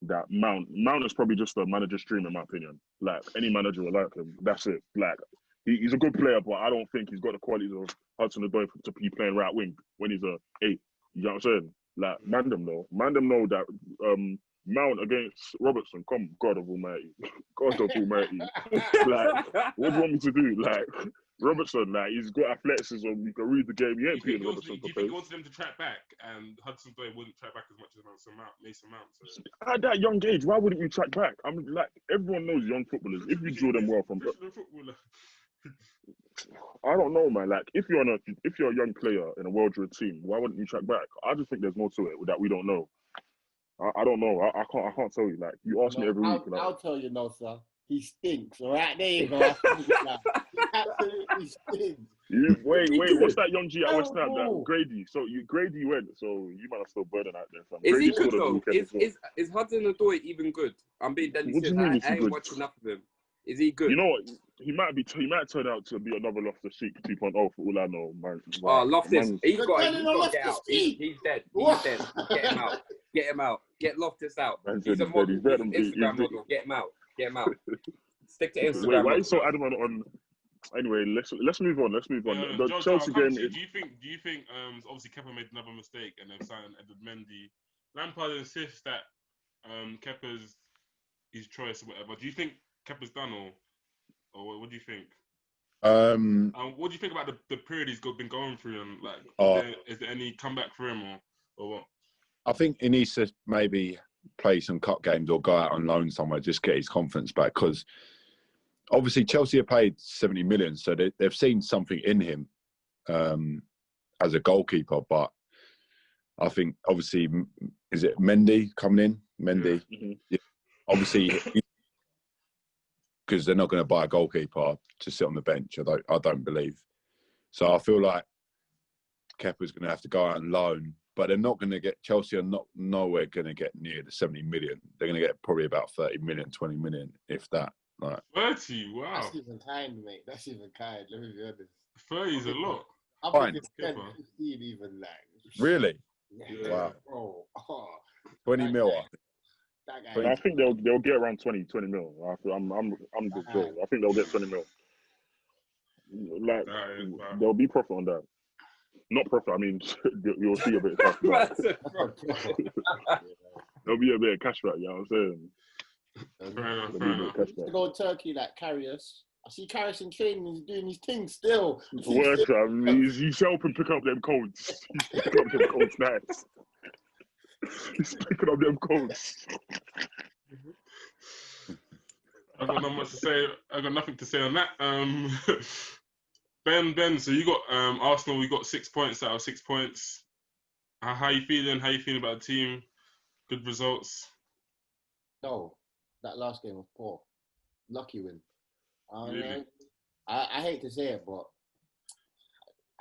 Speaker 5: that Mount is probably just a manager's dream, in my opinion. Like any manager will like him. That's it. Like he's a good player, but I don't think he's got the qualities of Hudson-Odoi to be playing right wing when he's a 8. You know what I'm saying? Like Mandem know that Mount against Robertson. God of Almighty. Like what do you want me to do? Like Robertson, like, he's got athleticism. You can read the game. He ain't Peter Robertson.
Speaker 1: Do you think he wants them to track back, and Hudson-Odoi wouldn't track back as much as Mason Mount? So.
Speaker 5: At that young age, why wouldn't you track back? I'm like, everyone knows young footballers. If you draw them well from, I don't know, man. Like, if you're a young player in a well-drilled team, why wouldn't you track back? I just think there's more to it that we don't know. I don't know. I can't tell you. Like, you ask me every week. Like,
Speaker 4: I'll tell you, Nosa. He stinks. All right, there you go. He absolutely stinks.
Speaker 5: Wait. What's that young G at West Ham? That Grady. So Grady went. So you might have still burning out there. Fam.
Speaker 2: Is
Speaker 5: Grady
Speaker 2: he good
Speaker 5: scored
Speaker 2: though? Is Hudson-Odoi even good? I'm being deadly
Speaker 5: What do you
Speaker 2: serious.
Speaker 5: mean
Speaker 2: I ain't
Speaker 5: good?
Speaker 2: watched enough of him. Is he good?
Speaker 5: You know what? He might turn out to be another Loftus-Cheek 2.0 for all I know, man.
Speaker 2: Oh, Loftus. He's got to get out.
Speaker 4: He's
Speaker 2: dead. He's dead. Get him out. Get Loftus out. He's a model. Instagram model. Get him out. Stick to Instagram.
Speaker 5: Wait, why are you so adamant on? Anyway, let's move on. The Chelsea game.
Speaker 1: Do you think? Obviously, Kepa made another mistake, and they've signed Edward Mendy. Lampard insists that Kepa's his choice or whatever. Do you think Kepa's done, or what do you think? What do you think about the period he's been going through, and like, is there any comeback for him, or what?
Speaker 3: I think he needs to maybe play some cup games or go out on loan somewhere, just get his confidence back. Because obviously Chelsea have paid 70 million, so they've seen something in him as a goalkeeper. But I think obviously, is it Mendy coming in? Mendy, yeah. Obviously, because they're not going to buy a goalkeeper to sit on the bench. I don't believe. So I feel like Kepa's going to have to go out on loan. But they're not going to get, Chelsea are nowhere going to get near the 70 million. They're going to get probably about 30 million, 20 million, if that. Like
Speaker 1: 30, wow.
Speaker 4: That's even kind, mate. That's even kind. Let me be honest.
Speaker 1: 30 is a lot.
Speaker 4: I think it's 10, 15 even, like.
Speaker 3: Really?
Speaker 4: Yeah.
Speaker 3: Wow.
Speaker 4: Bro. Oh,
Speaker 3: 20 mil.
Speaker 4: that guy.
Speaker 5: I think they'll get around 20 mil. I'm just joking. I think they'll get 20 mil. Like, there'll be profit on that. Not profit, I mean, you'll see a bit of cash back. There'll be a bit of cash back, you know what I'm saying?
Speaker 1: Fair enough.
Speaker 4: To go Turkey like Karius. I see Karius in training, he's doing his thing still.
Speaker 5: Work, he's helping pick up them codes. He's picking up them codes nice. He's picking up them codes.
Speaker 1: I've got not much to say. I've got nothing to say on that. Ben, so you got Arsenal, we got 6 points out of 6 points. How you feeling? How you feeling about the team? Good results?
Speaker 4: No, that last game was poor. Lucky win.
Speaker 1: Really?
Speaker 4: I hate to say it, but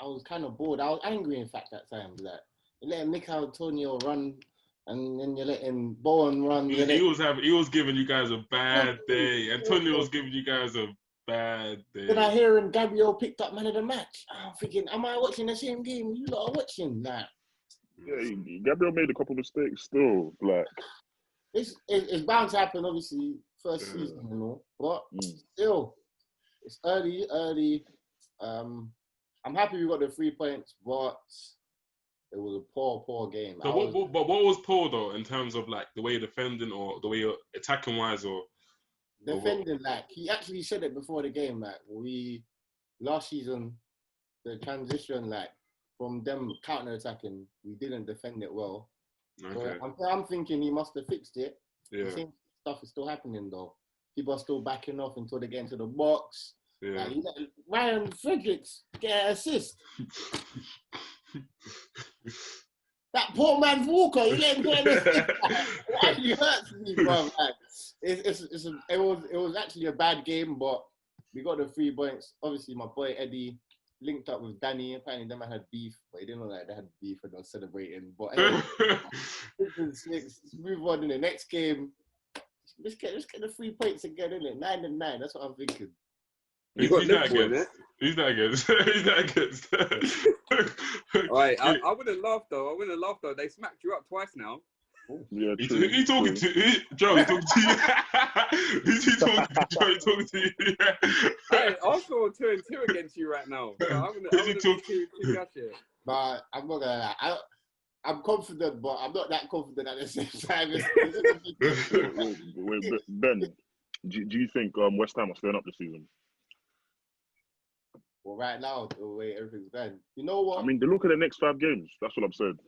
Speaker 4: I was kind of bored. I was angry, in fact, that time. Like, you're letting Mikel Antonio run, and then you're letting Bowen run.
Speaker 1: He was giving you guys a bad day. Antonio was giving you guys a bad day.
Speaker 4: Then I hear him, Gabriel picked up man of the match. I'm thinking, am I watching the same game you lot are watching? Nah.
Speaker 5: Yeah, Gabriel made a couple of mistakes still. Like,
Speaker 4: it's bound to happen, obviously, first season and all. But still, it's early. I'm happy we got the 3 points, but it was a poor game.
Speaker 1: So what was poor though, in terms of like the way you're defending or the way you're attacking wise, or
Speaker 4: defending? Like, he actually said it before the game. Like, last season, the transition, like, from them counter attacking, we didn't defend it well.
Speaker 1: Okay.
Speaker 4: So I'm thinking he must have fixed it.
Speaker 1: Yeah.
Speaker 4: The same stuff is still happening though. People are still backing off until they get into the box.
Speaker 1: Yeah.
Speaker 4: Like, Ryan Fredericks get an assist. That poor man's Walker, he let him get an assist. It actually hurts me, bro. Like, it was actually a bad game, but we got the 3 points. Obviously, my boy Eddie linked up with Danny. Apparently, them had beef, but he didn't know that they had beef and they were celebrating. But anyway, let's move on in the next game. Let's get the 3 points again, innit? 9-9. That's what I'm thinking.
Speaker 1: Who's that against?
Speaker 2: Right, I wouldn't laugh though. They smacked you up twice now.
Speaker 5: Yeah,
Speaker 1: who you talking to? Joe, you talking to you? Who's he talking to? Joe, you talking to you?
Speaker 2: Hey, Arsenal are 2-2 against you right now. So I'm gonna too here.
Speaker 4: But I'm not gonna lie. I'm confident, but I'm not that confident at the same time.
Speaker 5: Wait, Ben, do you think West Ham are staying up this season?
Speaker 4: Well, right now, the way everything's going, you know what?
Speaker 5: I mean, they look at the next 5 games. That's what I'm saying.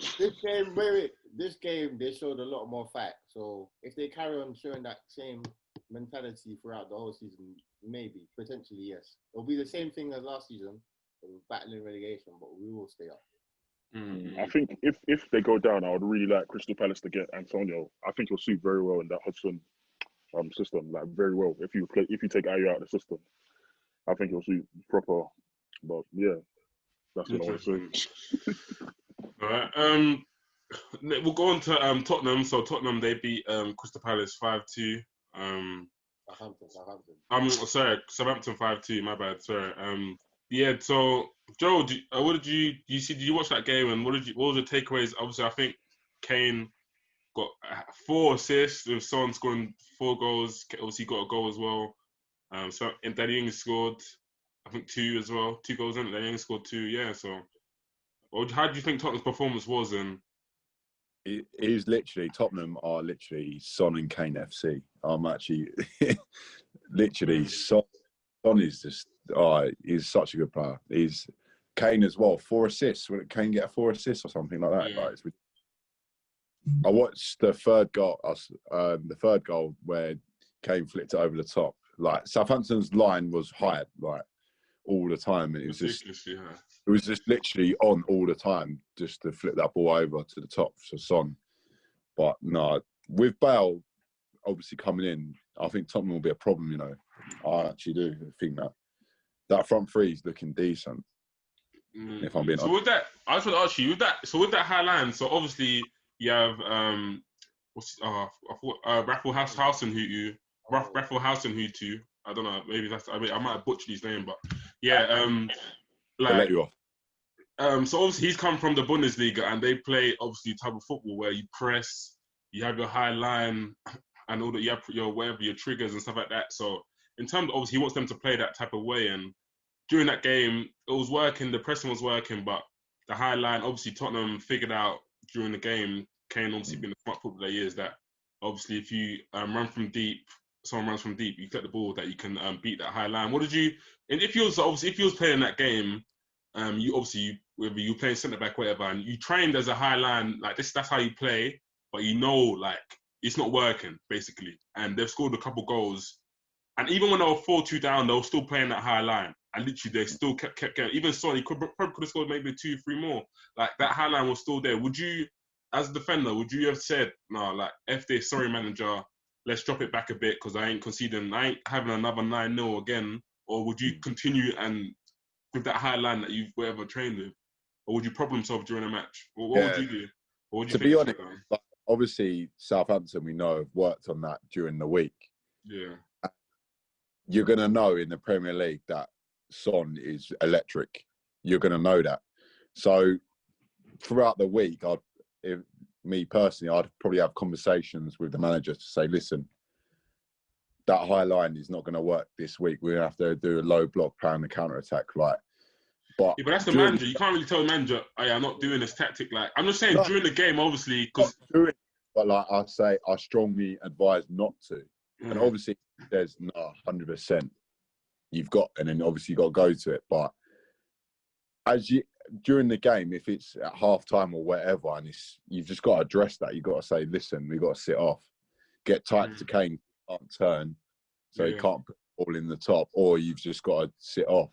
Speaker 4: This game, they showed a lot more fight. So if they carry on showing that same mentality throughout the whole season, maybe, potentially, yes. It'll be the same thing as last season, battling relegation, but we will stay up.
Speaker 5: I think if they go down, I would really like Crystal Palace to get Antonio. I think he'll suit very well in that Hudson system, like very well. If you take Ayew out of the system, I think he'll suit proper. But yeah, that's what I want to say.
Speaker 1: All right. We'll go on to Tottenham. So Tottenham, they beat Crystal Palace 5-2.
Speaker 4: Southampton.
Speaker 1: Sorry, Southampton 5-2. My bad. Sorry. Yeah. So Joe, what did you see? Did you watch that game? And what were the takeaways? Obviously, I think Kane got 4 assists with Son scoring 4 goals. Obviously, got a goal as well. So Danny Ings scored, I think 2 as well. 2 goals in it. Danny Ings scored 2. Yeah. So, how do you think Tottenham's performance was? And
Speaker 3: it is literally, Tottenham are literally Son and Kane FC. I'm actually literally Son is just he's such a good player. He's Kane as well. 4 assists. Would Kane get a 4 assists or something like that?
Speaker 1: Yeah.
Speaker 3: Like, I watched the third goal where Kane flicked it over the top. Like Southampton's line was high, like all the time, and it was just literally on all the time, just to flip that ball over to the top for Son. But no, with Bale obviously coming in, I think Tottenham will be a problem. You know, I actually do think that front three is looking decent. If I'm being honest.
Speaker 1: With that, I just want to ask you with that high line. So obviously you have Rafflehausen Hutu. I don't know. Maybe I might have butchered his name, but yeah.
Speaker 3: I'll let you off.
Speaker 1: So obviously he's come from the Bundesliga, and they play obviously type of football where you press, you have your high line, and all that. You have your triggers and stuff like that. So in terms of, obviously he wants them to play that type of way, and during that game it was working. The pressing was working, but the high line, obviously Tottenham figured out during the game. Kane obviously being the smart footballer he is, that obviously if you run from deep, someone runs from deep, you get the ball, that you can beat that high line. What did you? And if you was playing that game, whether you playing centre back, whatever, and you trained as a high line, like this, that's how you play, but you know, like it's not working basically. And they've scored a couple goals, and even when they were 4-2 down, they were still playing that high line, and literally they still kept going. Even Son, he probably could have scored maybe 2-3 more. Like that high line was still there. Would you, as a defender, would you have said, no, like F this, sorry manager, let's drop it back a bit because I ain't having another 9-0 again? Or would you continue and with that high line that you've ever trained with? Or would you problem solve during a match? What would you do? Or would you
Speaker 3: to be honest, like, obviously Southampton, we know, have worked on that during the week.
Speaker 1: Yeah.
Speaker 3: You're going to know in the Premier League that Son is electric. You're going to know that. So throughout the week, me personally, I'd probably have conversations with the manager to say, listen, that high line is not going to work this week. We're going to have to do a low block, play on the counter-attack. But
Speaker 1: that's the manager. You can't really tell the manager, I'm not doing this tactic. Like, I'm just saying during the game, obviously, because...
Speaker 3: But like I say, I strongly advise not to. And obviously, there's 100%. You've got, and then obviously you've got to go to it. But during the game, if it's at half time or whatever, and you've just got to address that. You've got to say, listen, we've got to sit off. Get tight to Kane, can't turn, so he can't put the ball in the top, or you've just got to sit off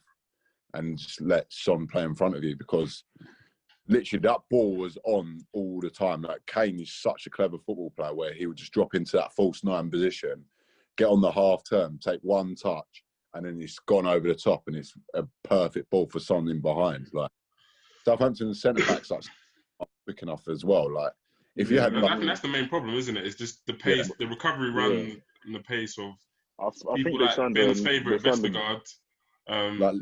Speaker 3: and just let Son play in front of you, because literally that ball was on all the time. Like Kane is such a clever football player where he would just drop into that false 9 position, get on the half turn, take one touch, and then it's gone over the top, and it's a perfect ball for Son in behind. Like Southampton's centre backs are quick enough as well. Like if you had,
Speaker 1: I think that's the main problem, isn't it? It's just the pace, the recovery run, and the pace of people like Ben's favourite Vestergaard.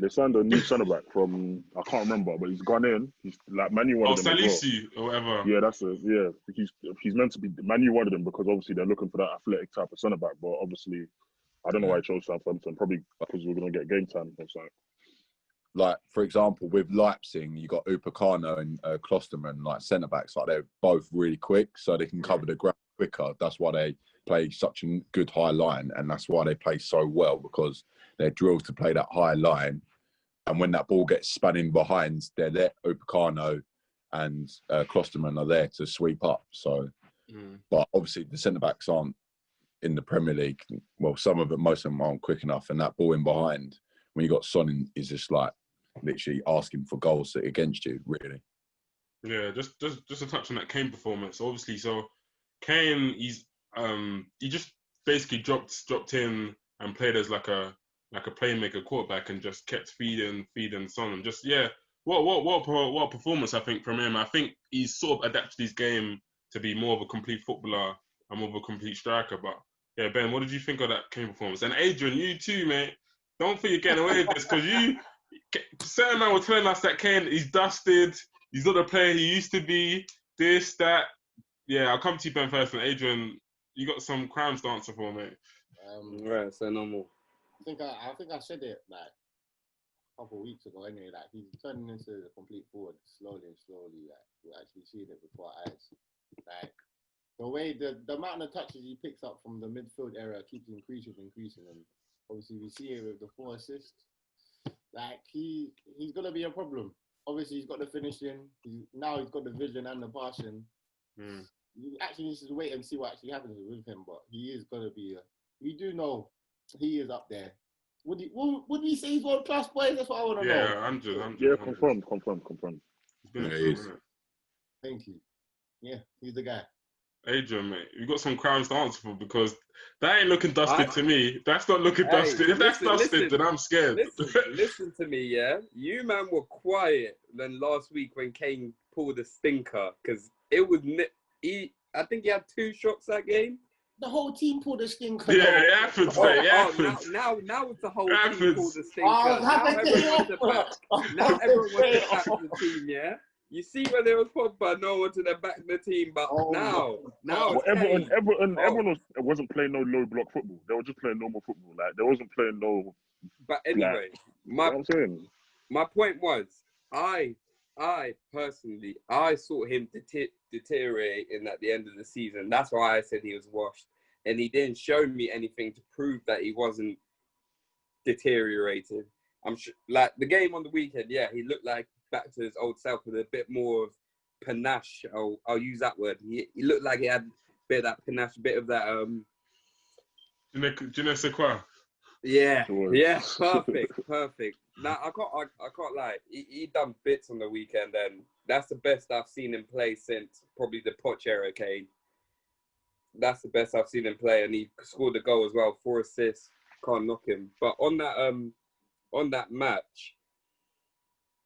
Speaker 5: They signed a new centre back from, I can't remember, but he's gone in. He's like Man U wanted him.
Speaker 1: Salisu or whatever.
Speaker 5: Yeah, that's it. Yeah, he's meant to be. Man U wanted him because obviously they're looking for that athletic type of centre back. But obviously, I don't know why he chose Southampton. Probably because we're going to get game time or something.
Speaker 3: Like for example, with Leipzig, you got Upamecano and Klosterman, like centre backs. Like they're both really quick, so they can cover the ground quicker. That's why they play such a good high line, and that's why they play so well, because they're drilled to play that high line, And when that ball gets spun in behind, they're there. Upamecano and Klosterman are there to sweep up. So, but obviously the centre backs aren't in the Premier League. Well, most of them aren't quick enough. And that ball in behind, when you got Son in, is just like literally asking for goals against you, really.
Speaker 1: Yeah, just to touch on that Kane performance. Obviously, so Kane, he just basically dropped in and played as like a playmaker quarterback and just kept feeding Son and just what a performance I think from him. I think he's sort of adapted his game to be more of a complete footballer and more of a complete striker. But yeah, Ben, what did you think of that Kane performance? And Adrian, you too, mate. Don't think you're getting away with this because certain man were telling us that Kane, he's dusted. He's not the player he used to be. This, that. Yeah, I'll come to you, Ben, first. And Adrian, you got some crimes to answer for, mate.
Speaker 2: Right, so normal.
Speaker 4: I think I said it like a couple of weeks ago. Anyway, like he's turning into a complete forward slowly. Like we're actually seeing it before our eyes. Like the way the amount of touches he picks up from the midfield area keeps increasing, and obviously we see it with the 4 assists. Like he's gonna be a problem. Obviously, he's got the finishing. He's got the vision and the passing. You actually need to wait and see what actually happens with him. But he is going to be. We do know he is up there. Would we say he's world class, boys? That's what I want to know.
Speaker 1: Yeah, 100.
Speaker 5: Yeah, confirmed.
Speaker 1: Yeah,
Speaker 3: he is.
Speaker 4: Thank you. Yeah, he's the guy.
Speaker 1: Adrian, mate, you got some crimes to answer for because that ain't looking dusted to me. That's not looking dusted. If that's dusted, then I'm scared.
Speaker 2: Listen to me, yeah? You, man, were quiet than last week when Kane pulled a stinker because it was... I think he had 2 shots that game.
Speaker 4: The whole team pulled a stinker.
Speaker 1: Yeah, it happens, mate. It happens.
Speaker 2: Now it's the whole team pulled a stinker.
Speaker 4: Now
Speaker 2: everyone wants to back the team, yeah? You see when there was Pogba, no one to the back of the team, but now
Speaker 5: everyone wasn't playing no low block football. They were just playing normal football. Like they wasn't playing no.
Speaker 2: But anyway, my point was, I personally, I saw him deteriorating at the end of the season. That's why I said he was washed, and he didn't show me anything to prove that he wasn't deteriorated. I'm sure, like the game on the weekend, yeah, he looked like back to his old self with a bit more of panache. I'll use that word. He looked like he had a bit of that panache, a bit of that
Speaker 1: je ne sais quoi.
Speaker 2: Yeah, perfect. Now I can't lie. He done bits on the weekend, and that's the best I've seen him play since probably the Poch era came. That's the best I've seen him play, and he scored a goal as well, 4 assists. Can't knock him. But on that match,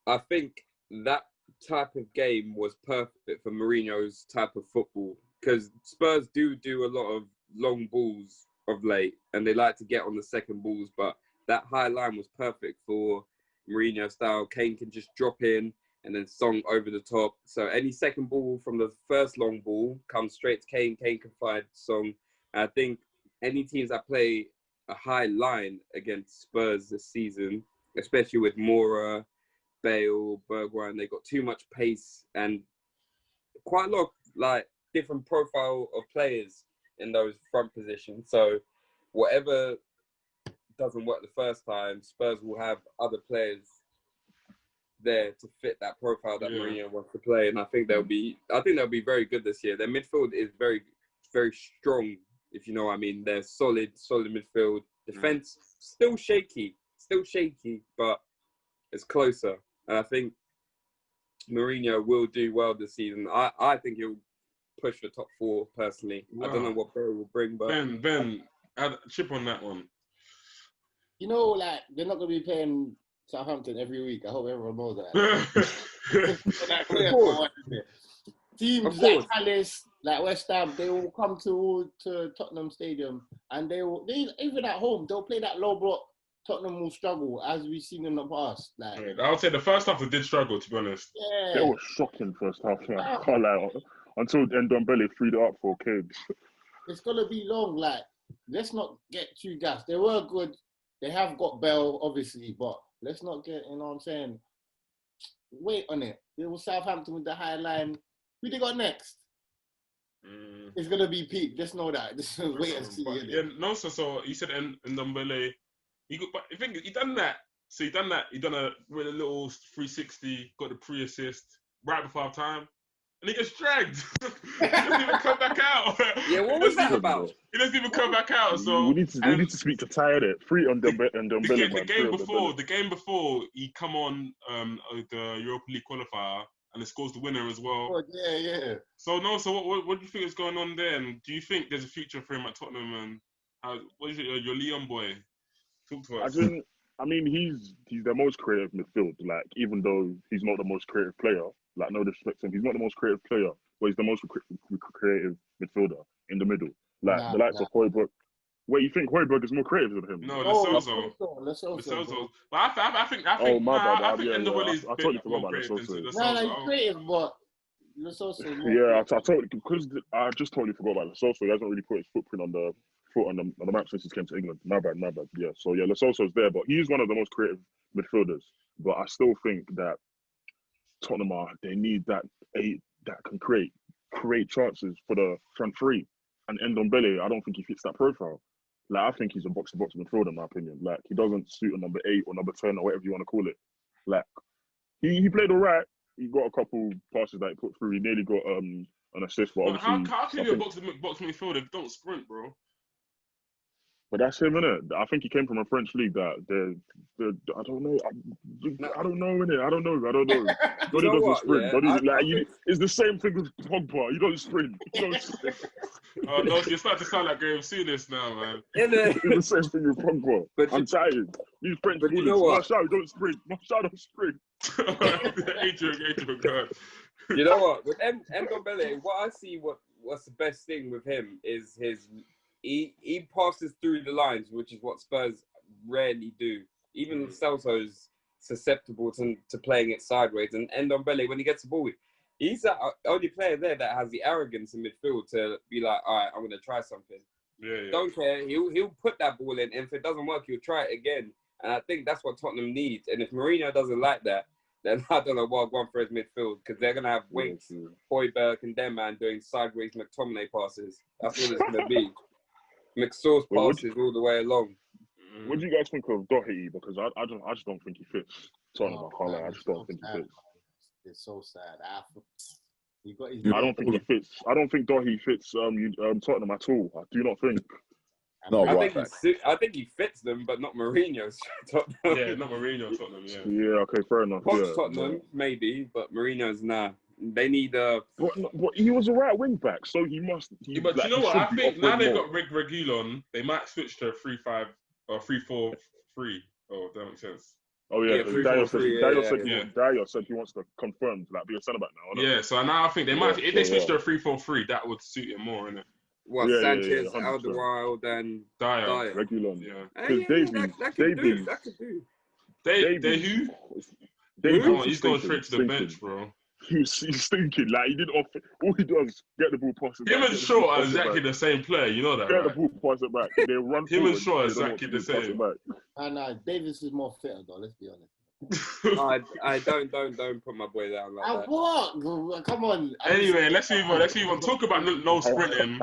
Speaker 2: I think that type of game was perfect for Mourinho's type of football because Spurs do a lot of long balls of late and they like to get on the second balls, but that high line was perfect for Mourinho style. Kane can just drop in and then Song over the top. So any second ball from the first long ball comes straight to Kane. Kane can find Song. And I think any teams that play a high line against Spurs this season, especially with Moura, Bale, Bergwijn, they got too much pace and quite a lot of like different profile of players in those front positions. So whatever doesn't work the first time, Spurs will have other players there to fit that profile that Mourinho wants to play, and I think they'll be very good this year. Their midfield is very, very strong, if you know what I mean. They're solid midfield. Defense still shaky, but it's closer. And I think Mourinho will do well this season. I think he'll push for top 4 personally. Wow. I don't know what Borough will bring, but
Speaker 1: Ben, add chip on that one.
Speaker 4: You know, like they're not going to be playing Southampton every week. I hope everyone knows that. Teams like Palace, like West Ham, they will come to Tottenham Stadium, and they even at home they'll play that low block. Tottenham will struggle, as we've seen in the past. Like,
Speaker 1: I would say the first half they did struggle, to be honest.
Speaker 5: Yeah. They were shocking first half. I can't lie. Until Ndombele freed it up for Cage.
Speaker 4: It's going to be long. Like, let's not get too gassed. They were good. They have got Bell, obviously, but let's not get, you know what I'm saying? Wait on it. It was Southampton with the high line. Who they got next? It's going to be peak. Just know that. Just wait and see.
Speaker 1: Yeah, no, so you said Ndombele. But I think he done that So he done that. He done a little 360, got the pre-assist right before half time, and he gets dragged. He doesn't even come back out.
Speaker 2: Yeah, what was that about?
Speaker 1: He doesn't even come back out. So
Speaker 5: we need to speak to Ty there. Free on Dembele,
Speaker 1: the game before he come on the Europa League qualifier and it scores the winner as well.
Speaker 4: Oh, yeah.
Speaker 1: So what do you think is going on there? And do you think there's a future for him at Tottenham? And what is it, your Leon boy? Talk to us.
Speaker 5: I mean, he's the most creative midfield. Like, even though he's not the most creative player, like, no disrespect to him, he's not the most creative player, but he's the most creative midfielder in the middle. Like, the likes of Højbjerg. Wait, you think Højbjerg is more creative than him?
Speaker 1: No, Lo Celso. But I think
Speaker 5: oh, my bad.
Speaker 1: I think Ndobele is
Speaker 5: I totally forgot
Speaker 1: more
Speaker 5: about Lo
Speaker 1: creative.
Speaker 5: Celso.
Speaker 4: No, he's creative, but Lo Celso.
Speaker 5: Yeah, I totally, because I just totally forgot about Lo Celso. He hasn't really put his footprint on the map since he came to England. My bad. Yeah, so yeah, Lo Celso's there, but he's one of the most creative midfielders. But I still think that Tottenham they need that eight that can create chances for the front three. And Ndombele, I don't think he fits that profile. Like, I think he's a box-to-box midfielder, in my opinion. Like, he doesn't suit a number 8 or number 10 or whatever you want to call it. Like, he played all right. He got a couple passes that he put through. He nearly got an assist. But
Speaker 1: how can you be a box midfielder if you don't sprint, bro?
Speaker 5: But that's him, innit? I think he came from a French league that I don't know. I don't know, innit? I don't know. Donny doesn't sprint. Yeah? It's the same thing with Pogba. You don't sprint.
Speaker 1: Oh, no, you're starting to sound like Graham Souness now, man.
Speaker 5: It's the same thing with Pogba. I'm tired. These French bullets.
Speaker 2: You know what?
Speaker 5: Martial don't sprint. Martial don't sprint.
Speaker 1: Adrian, God.
Speaker 2: You know what? With Ndombele, what I see, what's the best thing with him is he passes through the lines, which is what Spurs rarely do. Even Celso's susceptible to playing it sideways. And Ndombele, when he gets the ball, he's the only player there that has the arrogance in midfield to be like, all right, I'm going to try something.
Speaker 1: Yeah.
Speaker 2: Don't care. He'll put that ball in, and if it doesn't work, he'll try it again. And I think that's what Tottenham needs. And if Mourinho doesn't like that, then I don't know what going for his midfield, because they're going to have Winks, Højbjerg, and them man doing sideways McTominay passes. That's what it's going to be. McSauce passes all the way along.
Speaker 5: What do you guys think of Doherty? Because I just don't think he fits. Tottenham, I just don't think he fits.
Speaker 4: It's so sad.
Speaker 5: I don't think he fits. I don't think Doherty fits Tottenham at all. I do not think.
Speaker 2: I think he fits them, but not Mourinho's Tottenham.
Speaker 1: Yeah, not Mourinho's Tottenham. Yeah.
Speaker 5: Yeah. Okay. Fair enough.
Speaker 2: Tottenham maybe, but Mourinho's nah. They need
Speaker 5: he was a right wing back, so he must.
Speaker 1: But you know what? I think now they've got Reguilon, they might switch to 3-5 or 3-4-3. Oh, that makes sense.
Speaker 5: Oh yeah, Dyer said he wants to confirm be a centre back now.
Speaker 1: Yeah, so now I think they might. If they switch to a 3-4-3, that would suit him more, innit?
Speaker 2: Sanchez, Alderweireld, and Dyer.
Speaker 5: Regular.
Speaker 1: Yeah.
Speaker 2: That could do.
Speaker 1: They who? He's going straight to the bench, bro.
Speaker 5: He's stinking. Like, he did offer. All he does get the ball, pass it back.
Speaker 1: Him and Shaw are exactly the same player. You know that,
Speaker 5: get
Speaker 1: right?
Speaker 5: the ball, pass it back. They run.
Speaker 1: Him and Shaw are exactly the same.
Speaker 4: And Davis is more fitter, though. Let's be honest.
Speaker 2: I don't put my boy down like that.
Speaker 4: What? Come on.
Speaker 1: Anyway, let's move on. Talk about no sprinting.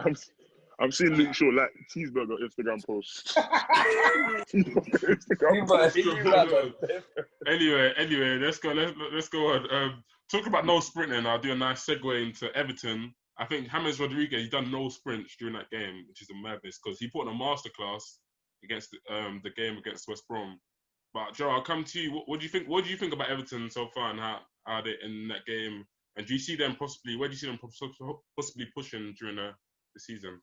Speaker 5: I'm seeing Luke Shaw like cheeseburger Instagram posts.
Speaker 1: Anyway, let's go on. Talk about no sprinting. I'll do a nice segue into Everton. I think James Rodriguez, he done no sprints during that game, which is a madness because he put on a masterclass against the game against West Brom. But Joe, I'll come to you. What do you think? What do you think about Everton so far and how they in that game? And do you see them possibly? Where do you see them possibly pushing during the season?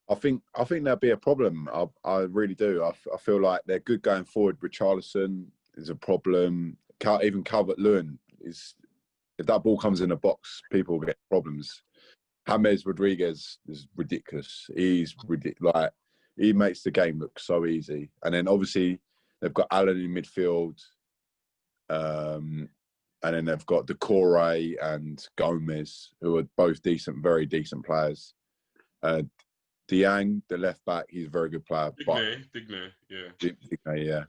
Speaker 3: I think there'll be a problem. I really do. I feel like they're good going forward. Richarlison is a problem. Even Calvert-Lewin is. If that ball comes in the box, people get problems. James Rodriguez is ridiculous. He's ridiculous. Like, he makes the game look so easy. And then obviously they've got Allen in midfield, and then they've got Decore and Gomez, who are both decent, very decent players. Dieng, the left back, he's a very good player.
Speaker 1: Digne,
Speaker 3: yeah.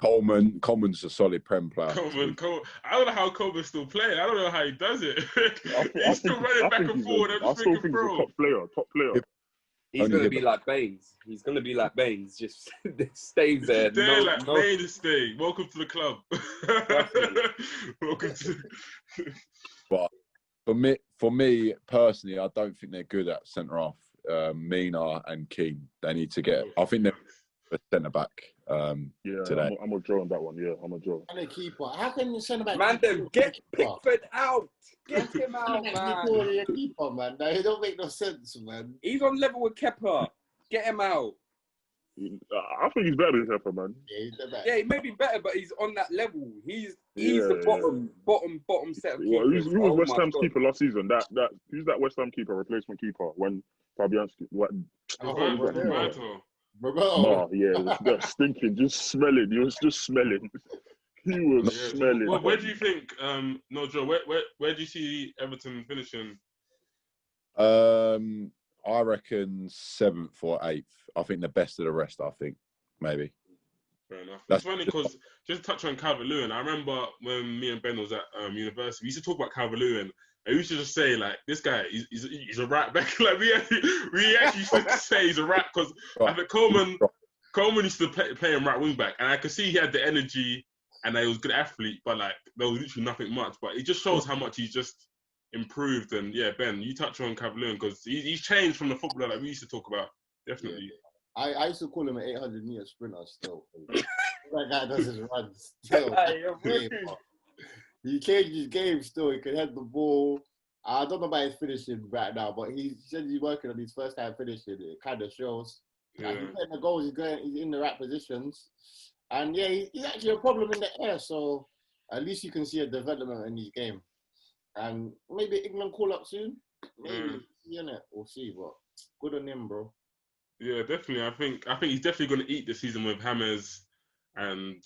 Speaker 3: Coleman's a solid Prem player.
Speaker 1: Coleman. I don't know how Coleman's still playing. I don't know how he does it. He's still running back and forward.
Speaker 5: I still think he's a top player.
Speaker 2: He's
Speaker 3: Only
Speaker 2: gonna
Speaker 3: him.
Speaker 2: be like Baines. He's gonna be like Baines. Just stays there.
Speaker 1: They're
Speaker 2: No,
Speaker 1: like
Speaker 2: no.
Speaker 1: Bain to stay. Welcome to the club. Welcome to.
Speaker 3: But for me personally, I don't think they're good at centre half. Mina and Keane, they need to get. I think they're a centre back today.
Speaker 5: I'm a draw on that one. Yeah, I'm a draw.
Speaker 4: And a keeper. How can you centre back?
Speaker 2: Man, them get
Speaker 4: keeper?
Speaker 2: Pickford out. Get him out,
Speaker 4: Centre back
Speaker 2: man.
Speaker 4: equal to a keeper, man. No, it don't make no sense, man.
Speaker 2: He's on level with Kepa. Get him out.
Speaker 5: I think he's better than Kepa, man.
Speaker 4: Yeah, he's the best.
Speaker 2: Yeah, he may be better, but he's on that level. He's the bottom set of
Speaker 5: Well,
Speaker 2: keepers.
Speaker 5: who was West Ham's
Speaker 2: God.
Speaker 5: keeper last season? Who's that West Ham keeper, replacement keeper when Fabianski?
Speaker 1: Roberto.
Speaker 5: Nah, yeah, that stinking, just smelling. He was just smelling. He was smelling.
Speaker 1: Well, where do you think? No, Joe. Where do you see Everton finishing?
Speaker 3: I reckon 7th or 8th. I think the best of the rest. I think maybe.
Speaker 1: Fair enough. It's funny because just to touch on Calvert-Lewin, I remember when me and Ben was at university, we used to talk about Calvert-Lewin. And we used to just say like, this guy, he's a right back. Like we actually used to say he's a right because I think Coleman used to play him right wing back, and I could see he had the energy and that he was a good athlete, but like there was literally nothing much. But it just shows how much he's just improved. And yeah, Ben, you touch on Calvert-Lewin because he's changed from the footballer that we used to talk about. Definitely.
Speaker 4: Yeah. I used to call him an 800-meter sprinter still. That guy doesn't run still. He changed his game still. He can head the ball. I don't know about his finishing right now, but he said he's working on his first time finishing. It kind of shows.
Speaker 1: Yeah.
Speaker 4: He's getting the goals. He's in the right positions. And yeah, he's actually a problem in the air. So at least you can see a development in his game. And maybe England call up soon. Maybe, we'll see. But good on him, bro.
Speaker 1: Yeah, definitely. I think he's definitely going to eat the season with Hammers and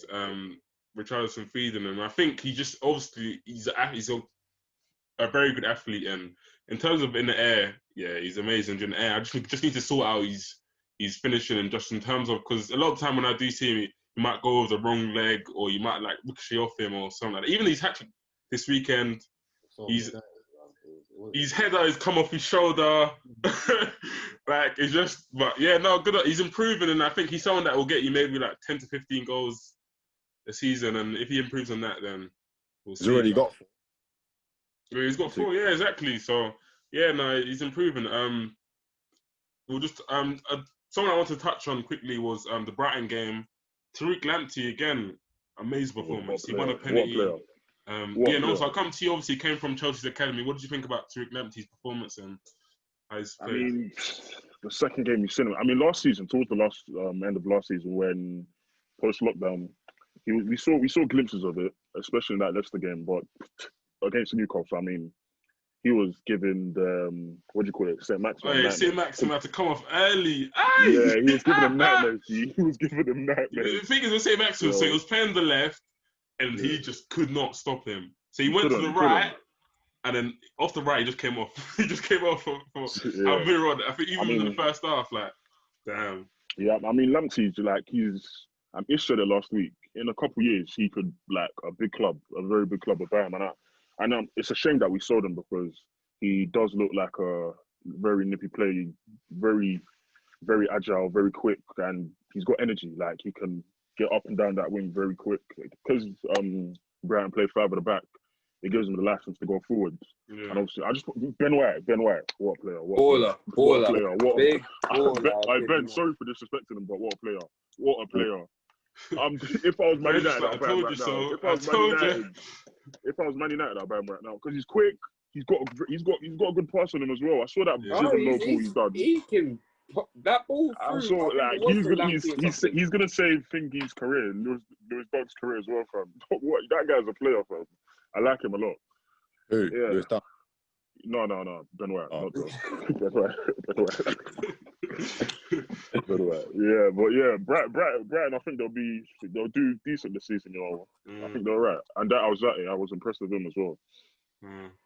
Speaker 1: Richarlison feeding him. I think he just obviously he's a very good athlete, and in terms of in the air, yeah, he's amazing in the air. I just need to sort out his finishing, and just in terms of because a lot of time when I do see him, he might go over the wrong leg or you might like ricochet off him or something like that. Even his hat-trick this weekend, his header has come off his shoulder. Like it's just, but yeah, no, good. He's improving, and I think he's someone that will get you maybe like 10 to 15 goals a season, and if he improves on that, then we'll see.
Speaker 3: He's already got 4.
Speaker 1: Yeah, he's got 4. Yeah, exactly. So yeah, no, he's improving. We'll just someone I wanted to touch on quickly was the Brighton game. Tariq Lamptey again, amazing performance. He won a penalty. So I'll come to you. Obviously, he came from Chelsea's academy. What did you think about Tariq Lamptey's performance and how he's played?
Speaker 5: I mean, the second game you've seen him. I mean, last season, towards the last end of last season, when post lockdown, we saw glimpses of it, especially in that Leicester game. But against Newcastle, I mean, he was giving the what do you call it, St. Maximin.
Speaker 1: Oh yeah, St. Maximin had to come off early.
Speaker 5: Yeah, he was giving them nightmares. He was giving them nightmares.
Speaker 1: The thing is with St. Maximin, so he was playing the left, and he just could not stop him. So he went to the right, and then off the right, he just came off. He just came off for Almiron. I think even in the first half, like, damn. Yeah,
Speaker 5: I mean, Lamptey's like Ish said it last week. In a couple of years, he could like a big club, a very big club of Bayern. And it's a shame that we sold him because he does look like a very nippy player, very, very agile, very quick, and he's got energy. Like he can get up and down that wing very quick. Because Brighton play 5 at the back, it gives him the license to go forward. Yeah. And obviously, I just Ben White, what a player,
Speaker 2: baller, big baller.
Speaker 5: Ben, sorry for disrespecting him, but what a player, what a player. If I was Man United, I'd buy him right now. If I was Man United, I'd buy him right now because he's quick. He's got a good pass on him as well. I saw that low ball he's done.
Speaker 2: He can put that ball through.
Speaker 5: I saw like he's gonna save Thingy's career, Lewis Dogg's career as well, fam. What that guy's a player, fam. I like him a lot.
Speaker 3: Who?
Speaker 5: Yeah.
Speaker 3: Lewis Dunk?
Speaker 5: No. Ben White.
Speaker 3: Oh.
Speaker 5: Ben White. Yeah, but yeah, Brighton. I think they'll do decent this season. I think they're right. And that I was impressed with him as well.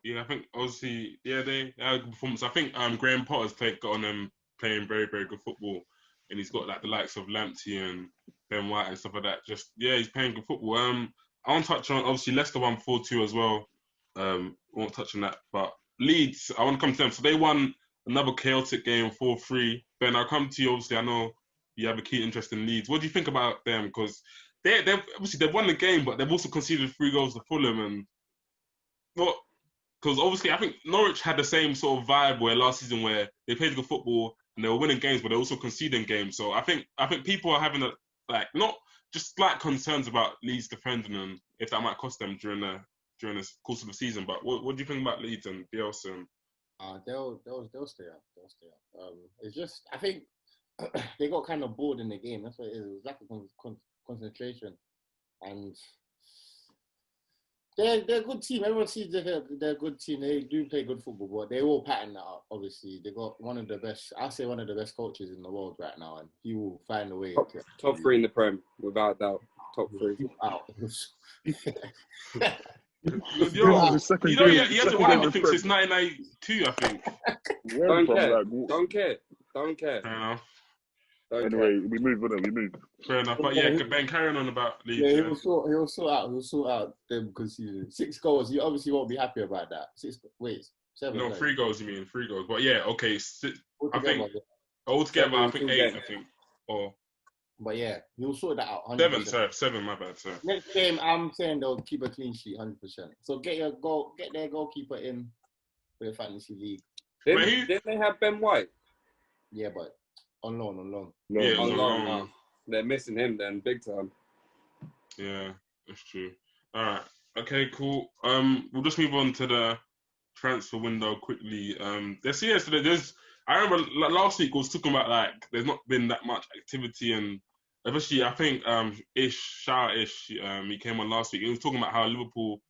Speaker 1: Yeah, I think obviously, they had a good performance. I think Graham Potter's got on them playing very, very good football, and he's got like the likes of Lamptey and Ben White and stuff like that. Just he's playing good football. I want to touch on obviously Leicester won 4-2 as well. I won't touch on that, but Leeds, I want to come to them. So they won another chaotic game 4-3 Ben, I'll come to you. Obviously, I know you have a keen interest in Leeds. What do you think about them? Because they've obviously they've won the game, but they've also conceded 3 goals to Fulham, and what? Because obviously, I think Norwich had the same sort of vibe where last season where they played good football and they were winning games, but they're also conceding games. So I think people are having not just slight concerns about Leeds defending and if that might cost them during the course of the season. But what do you think about Leeds and Bielsa?
Speaker 4: They'll stay up. They'll stay up. It's just I think they got kind of bored in the game. That's what it is. It was lack of concentration, and they're a good team. Everyone sees they're a good team. They do play good football, but they all pattern that up. Obviously, they got one of the best. I'll say one of the best coaches in the world right now, and he will find a way.
Speaker 2: Top 3 in the Prem, without doubt. Top 3.
Speaker 4: Out.
Speaker 1: Yo, he hasn't won anything since 1992, I think.
Speaker 2: Don't care.
Speaker 1: Fair enough.
Speaker 5: Anyway, we move on. We move.
Speaker 1: Fair enough. But yeah, Ben, carrying on about Leeds.
Speaker 4: Yeah, he'll sort out them conceding 6 goals. You obviously won't be happy about that. 7.
Speaker 1: No, 3 goals. You mean 3 goals? But yeah, okay. I think
Speaker 2: Altogether,
Speaker 1: I think 8. I think. Or.
Speaker 4: But yeah, he'll sort that out.
Speaker 1: 100%. 7. My bad, sir.
Speaker 4: Next game, I'm saying they'll keep a clean sheet, 100%. So get their goalkeeper in for the fantasy league.
Speaker 2: Didn't they have Ben White?
Speaker 4: Yeah, but on loan.
Speaker 1: Yeah,
Speaker 2: on loan. They're missing him then, big time.
Speaker 1: Yeah, that's true. All right. Okay, cool. We'll just move on to the transfer window quickly. I remember last week I was talking about there's not been that much activity, and especially I think Ish, he came on last week. He was talking about how Liverpool,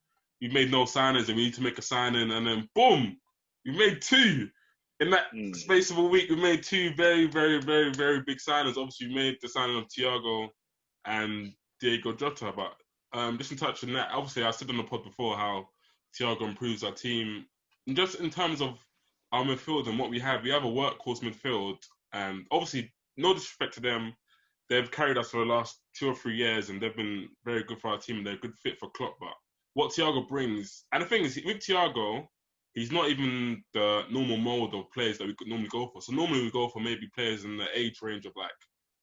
Speaker 1: we made no signings and we need to make a signing, and then boom, we made 2 in that space of a week. We made 2 very, very, very, very big signings. Obviously, we made the signing of Thiago and Diego Jota, but just in touch on that, obviously I said on the pod before how Thiago improves our team, and just in terms of our midfield and what we have a workhorse midfield, and obviously, no disrespect to them, they've carried us for the last 2 or 3 years, and they've been very good for our team, and they're a good fit for Klopp. But what Thiago brings, and the thing is, with Thiago, he's not even the normal mold of players that we could normally go for. So normally we go for maybe players in the age range of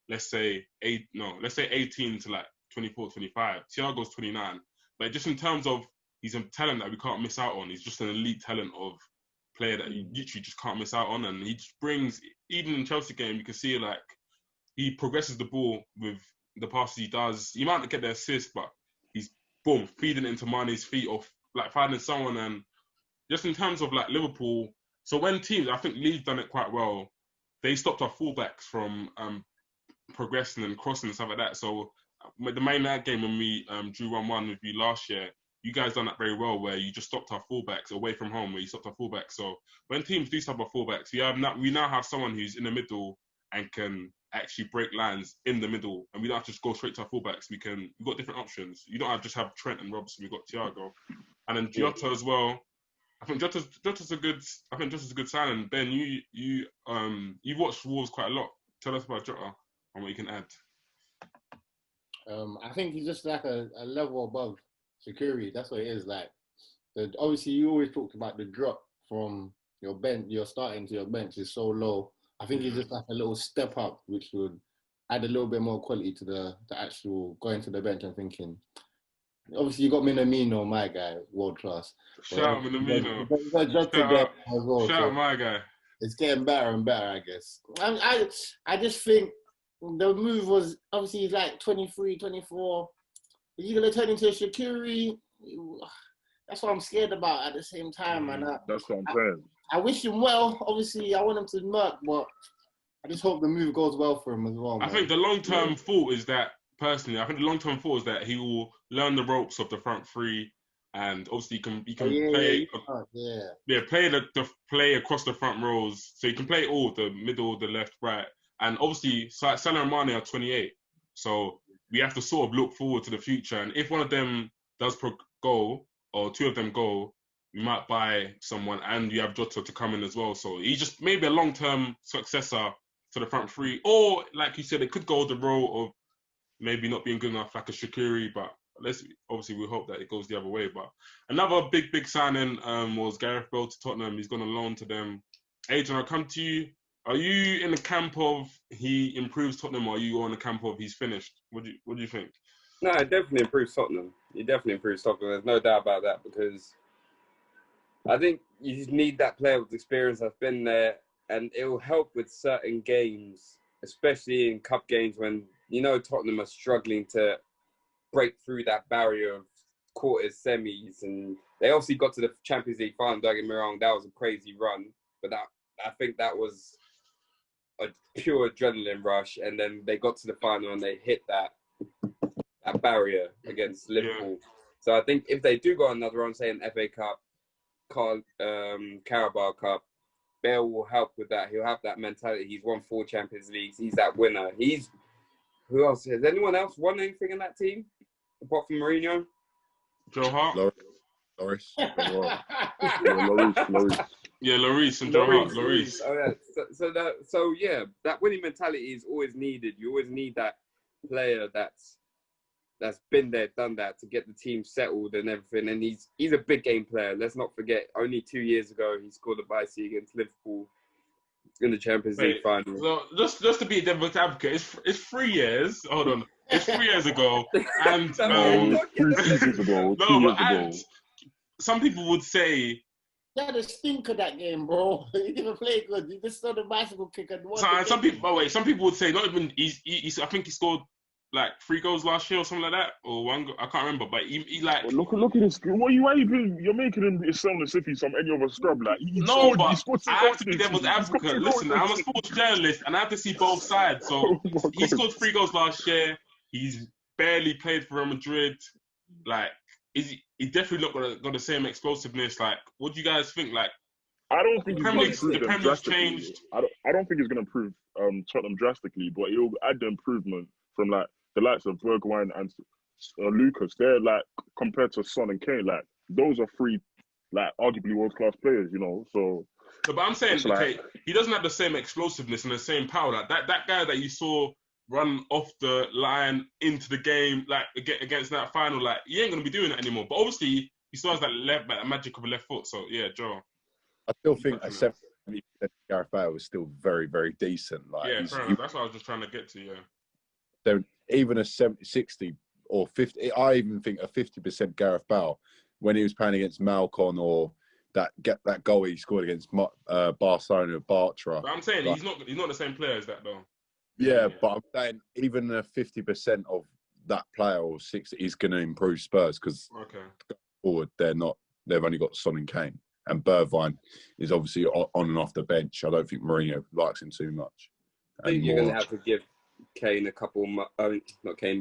Speaker 1: let's say 18 to 24, 25. Thiago's 29, but just in terms of he's a talent that we can't miss out on. He's just an elite talent of player that you literally just can't miss out on, and he just brings, even in Chelsea game, you can see he progresses the ball with the passes he does. He might not get the assist, but he's feeding it into Mane's feet or finding someone. And just in terms of Liverpool, so when teams, I think Leeds done it quite well. They stopped our fullbacks from progressing and crossing and stuff like that. So the main night game when we drew 1-1 with you last year, you guys done that very well, where you just stopped our fullbacks away from home, where you stopped our fullbacks. So when teams do stop our fullbacks, we now have someone who's in the middle and can actually break lines in the middle, and we don't have to just go straight to our fullbacks. We've got different options. You don't just have Trent and Robertson. We've got Thiago, and then Jota as well. I think Jota's a good signing. Ben, you've watched Wolves quite a lot. Tell us about Jota and what you can add.
Speaker 4: I think he's just a level above Shaqiri. That's what it is. Obviously, you always talked about the drop from your bench, your starting to your bench is so low. I think he's just a little step up, which would add a little bit more quality to the actual going to the bench and thinking. Obviously, you got Minamino, my guy, world class.
Speaker 1: Shout out Minamino. Shout out my guy.
Speaker 4: It's getting better and better, I guess. I just think the move was, obviously he's 23, 24. Is he going to turn into a Shaqiri? That's what I'm scared about at the same time. And
Speaker 5: that's what I'm saying.
Speaker 4: I wish him well. Obviously, I want him to murk, but I just hope the move goes well for him as well.
Speaker 1: I think the long-term thought is that, personally, he will learn the ropes of the front three, and obviously he can play across the front rows. So he can play all, the middle, the left, right. And obviously, Salah and Mane are 28. So we have to sort of look forward to the future. And if one of them does go, or 2 of them go, we might buy someone, and you have Jota to come in as well. So he's just maybe a long-term successor to the front three. Or, like you said, it could go the role of maybe not being good enough like a Shaqiri, but we hope that it goes the other way. But another big signing was Gareth Bale to Tottenham. He's gone on loan to them. Adrian, I'll come to you. Are you in the camp of he improves Tottenham, or are you on the camp of he's finished? What do you think?
Speaker 2: No, it definitely improves Tottenham. He definitely improves Tottenham. There's no doubt about that, because I think you need that player with experience that's been there, and it will help with certain games, especially in cup games when Tottenham are struggling to break through that barrier of quarters, semis, and they obviously got to the Champions League final. Don't get me wrong, that was a crazy run, but I think that was a pure adrenaline rush, and then they got to the final and they hit that barrier against Liverpool. Yeah. So I think if they do go another run, say an FA Cup, Carabao Cup, Bale will help with that. He'll have that mentality. He's won 4 Champions Leagues. He's that winner. Who else? Has anyone else won anything in that team apart from Mourinho?
Speaker 1: Joe Hart,
Speaker 3: Lloris.
Speaker 5: Lloris.
Speaker 1: Yeah, Lloris and Joe Hart. Lloris.
Speaker 2: Oh yeah. So yeah, that winning mentality is always needed. You always need that player that's been there, done that, to get the team settled and everything. And he's a big game player. Let's not forget, only 2 years ago he scored a bicy against Liverpool in the Champions League final.
Speaker 1: So just to be a devil's advocate, it's 3 years. Hold on, it's 3 years ago, and
Speaker 5: 3 seasons ago. 2 years ago.
Speaker 1: Some people would say.
Speaker 4: He had a stinker that game, bro. He didn't play good. He just saw the bicycle kick and
Speaker 1: some people would say not even. I think he scored like 3 goals last year or something like that, or 1 goal. I can't remember, but he like.
Speaker 5: Well, look at this. You're making him sound as if he's some any other scrub. Like he scored
Speaker 1: I have to be devil's advocate. Listen, I'm a sports journalist, and I have to see both sides. So he scored 3 goals last year. He's barely played for Real Madrid. Like, he definitely not got the same explosiveness. Like, what do you guys think? Like,
Speaker 5: I don't think
Speaker 1: the Premier League's changed.
Speaker 5: I don't think it's going to improve Tottenham drastically, but it'll add the improvement from like the likes of Bergwijn and Lucas. They're like, compared to Son and Kane, like those are 3 like arguably world class players, So.
Speaker 1: No, but I'm saying, okay, he doesn't have the same explosiveness and the same power. Like that guy that you saw run off the line into the game, like against that final, like he ain't gonna be doing that anymore. But obviously, he still has that magic of a left foot. So yeah, Joe.
Speaker 3: I still think a 70% Gareth Bale was still very, very decent. Like,
Speaker 1: yeah, that's what I was just trying to get to. Yeah.
Speaker 3: So even a 70, 60 or 50, I even think a 50% Gareth Bale when he was playing against Malcon, or that goal he scored against Barcelona, Bartra.
Speaker 1: But I'm saying like, he's not the same player as that though.
Speaker 3: Yeah, but I'm saying even a 50% of that player or 60 is going to improve Spurs, because forward they've only got Son and Kane, and Bergwijn is obviously on and off the bench. I don't think Mourinho likes him too much.
Speaker 2: I think you're going to have to give Kane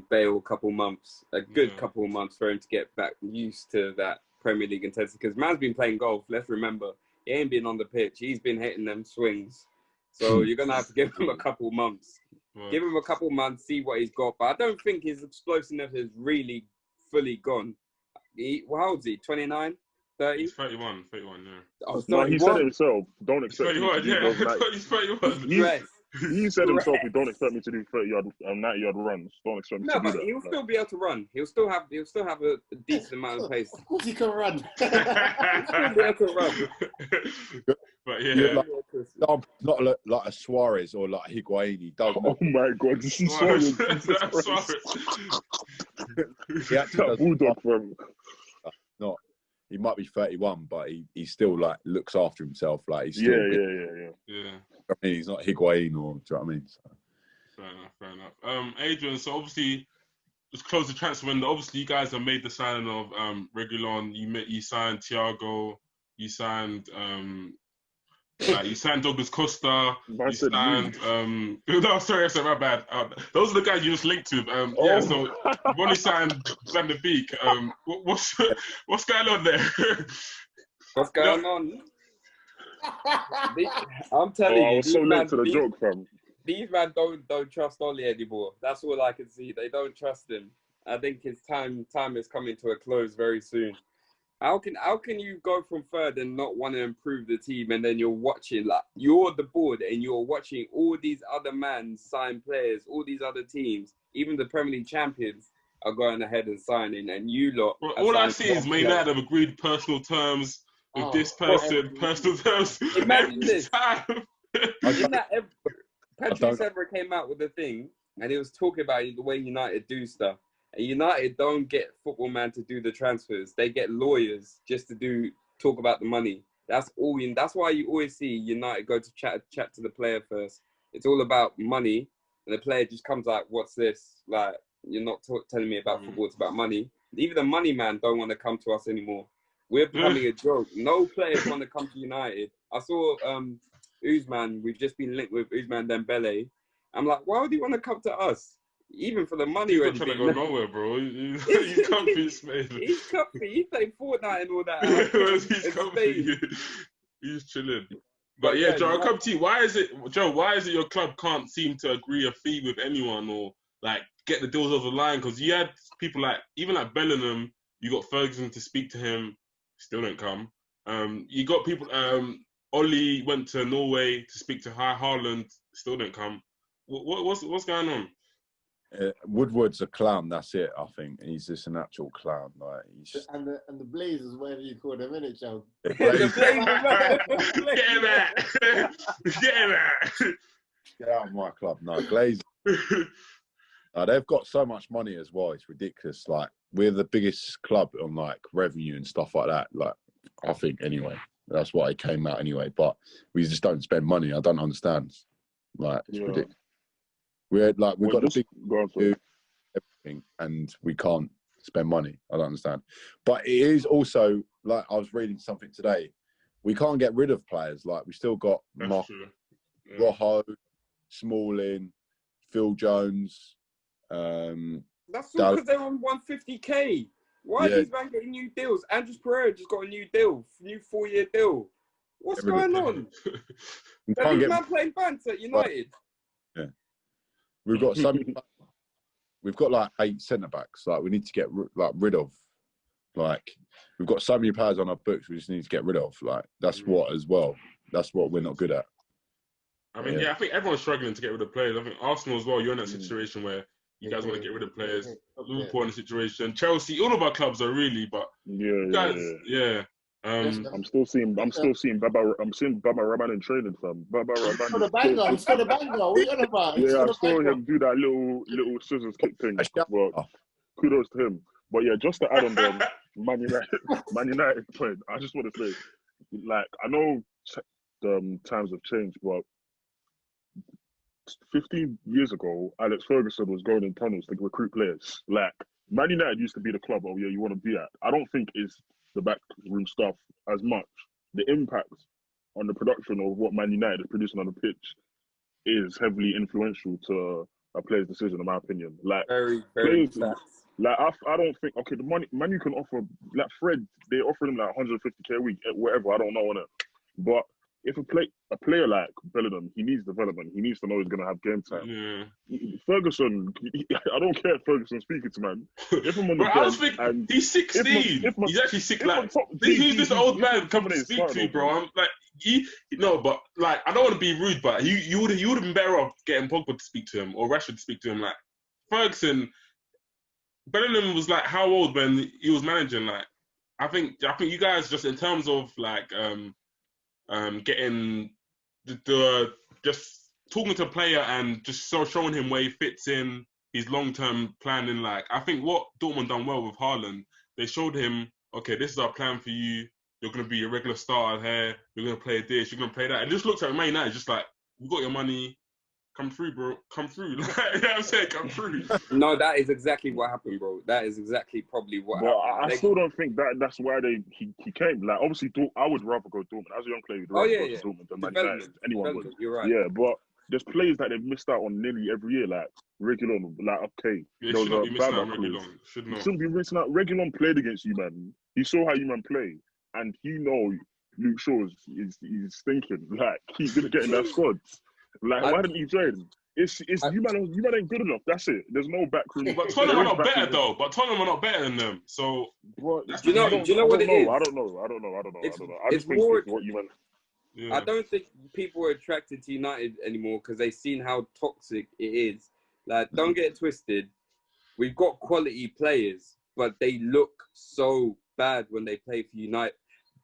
Speaker 2: Bale a couple months, a good couple of months for him to get back used to that Premier League intensity. Because man's been playing golf. Let's remember, he ain't been on the pitch. He's been hitting them swings. So you're going to have to give him a couple months. Right. Give him a couple months, see what he's got. But I don't think his explosiveness is really fully gone. How old is he? 29? 30?
Speaker 1: He's 31, yeah.
Speaker 2: Oh,
Speaker 5: no, he said it himself. Don't expect
Speaker 1: me to do those, like, he's 31.
Speaker 5: He said himself, he don't expect me to do 30-yard, 90-yard runs. Don't expect me to do that.
Speaker 2: No, but he'll still be able to run. He'll still have a decent amount of pace.
Speaker 4: Of course he can run.
Speaker 2: He'll still be able to run.
Speaker 1: But yeah.
Speaker 3: Not like a Suarez or like Higuain. He does.
Speaker 5: Oh my God, this is Suarez. Bulldog from.
Speaker 3: Not. He might be 31, but he still like looks after himself. Like he's still
Speaker 1: yeah.
Speaker 3: I mean, he's not Higuain, or do you know what I mean? So.
Speaker 1: Fair enough. Adrian, so obviously, just close the transfer window. Obviously, you guys have made the signing of Reguilon. You signed Thiago. You signed Douglas Costa. You signed no, sorry, my bad. Those are the guys you just linked to. Yeah, so you've only signed Van der Beek. What's going on there?
Speaker 2: What's going on? I'm telling you,
Speaker 5: I was so late to the joke, fam.
Speaker 2: These man don't trust Oli anymore. That's all I can see. They don't trust him. I think his time is coming to a close very soon. How can you go from third and not want to improve the team, and then you're watching, like, you're the board and you're watching all these other men sign players, all these other teams, even the Premier League champions are going ahead and signing, and you lot.
Speaker 1: Well, all I see is Man United have agreed personal terms with this person, personal terms.
Speaker 2: Imagine this. In that,
Speaker 3: I
Speaker 2: Patrick
Speaker 3: don't-
Speaker 2: Evra came out with a thing, and he was talking about the way United do stuff. And United don't get football man to do the transfers; they get lawyers just to talk about the money. That's all. That's why you always see United go to chat to the player first. It's all about money, and the player just comes like, "What's this? Like, you're not telling me about football. It's about money." Even the money man don't want to come to us anymore. We're becoming a joke. No players want to come to United. I saw Usman. We've just been linked with Usman Dembele. I'm like, why would he want to come to us? Even for the money.
Speaker 1: He's not trying to go nowhere, bro. He's comfy, Spain.
Speaker 2: He's comfy. He played Fortnite and all that.
Speaker 1: He's comfy. He's chilling. But yeah, Joe, I'll come to you. Why is it your club can't seem to agree a fee with anyone or like get the deals over the line? Because you had people even like Bellingham, you got Ferguson to speak to him, still don't come. You got people. Oli went to Norway to speak to Haaland, still don't come. What's going on?
Speaker 3: Woodward's a clown. That's it. I think he's just an actual clown. Like
Speaker 4: and the Blazers, whatever you call them, innit, Joe?
Speaker 1: Get him out! Get him out!
Speaker 3: Get out of my club. No, Glazers. They've got so much money as well. It's ridiculous. Like we're the biggest club on like revenue and stuff like that. Like I think anyway. That's why it came out anyway. But we just don't spend money. I don't understand. Like it's ridiculous. We've got a big do everything, and we can't spend money. I don't understand. But it is also like I was reading something today. We can't get rid of players. Like we still got Rojo, Smalling, Phil Jones.
Speaker 2: That's all because they're on 150k. Why are these man getting new deals? Andres Pereira just got a new deal, new 4-year deal. What's going on? These man playing banter at United.
Speaker 3: Yeah. We've got we've got like 8 centre backs. Like we need to get rid of. Like we've got so many players on our books. We just need to get rid of. Like that's what we're not good at.
Speaker 1: I mean, I think everyone's struggling to get rid of players. I think Arsenal as well. You're in that situation where you guys want to get rid of players. Liverpool in the situation. Chelsea, all of our clubs are really, but
Speaker 5: I'm still seeing Baba. I'm seeing Baba Rahman in training, fam. Baba Rahman.
Speaker 4: For the banger. He's got the banger. What are you on about?
Speaker 5: Yeah, I saw him do that little scissors kick thing. Well, kudos to him. But yeah, just to add on the Man United point, I just want to say, like, I know times have changed, but 15 years ago, Alex Ferguson was going in tunnels to recruit players. Like, Man United used to be the club, you want to be at. I don't think it's the backroom stuff as much. The impact on the production of what Man United is producing on the pitch is heavily influential to a player's decision, in my opinion. Like,
Speaker 2: very, very
Speaker 5: like I don't think, the money Man you can offer, like Fred, they offer him like 150k a week, whatever, I don't know on it. But if a player like Bellingham, he needs development. He needs to know he's going to have game time. Yeah. Ferguson, I don't care if Ferguson's speaking to man. If I'm on the
Speaker 1: I was thinking, he's 16. He's actually 16. Who's this old man coming to speak to you, bro? I'm like, but like, I don't want to be rude, but you would have been better off getting Pogba to speak to him or Rashford to speak to him. Like Ferguson, Bellingham was like how old when he was managing? Like, I think you guys just in terms of like getting just talking to a player and just showing him where he fits in, his long-term planning. Like, I think what Dortmund done well with Haaland, they showed him, okay, this is our plan for you. You're going to be a regular starter here. You're going to play this. You're going to play that. And just looks at Man United, just like, we got your money. Come through, bro. Come through. Like, you know what I'm saying? Come through.
Speaker 2: No, that is exactly what happened, bro. That is exactly probably what happened.
Speaker 5: I still don't think that's why he came. Like, obviously, I would rather go Dortmund. As a young player, go to Dortmund than Man United. Anyone would.
Speaker 2: You're right.
Speaker 5: Yeah, but there's players that they've missed out on nearly every year. Like, Reguilon, like, okay.
Speaker 1: Yeah, should not be missing out on Reguilon.
Speaker 5: Shouldn't be missing out. Reguilon played against you, man. He saw how you man play. And Luke Shaw is thinking, like, he's going to get in that squad. Like, why didn't he join? It's you man ain't good enough. That's it. There's no backroom.
Speaker 1: But Tottenham are not better though. But Tottenham are not better than them. So
Speaker 2: do you know what it is?
Speaker 5: I don't know. I just think
Speaker 2: more,
Speaker 5: it's what you man.
Speaker 2: Yeah. I don't think people are attracted to United anymore because they've seen how toxic it is. Like, don't get it twisted. We've got quality players, but they look so bad when they play for United.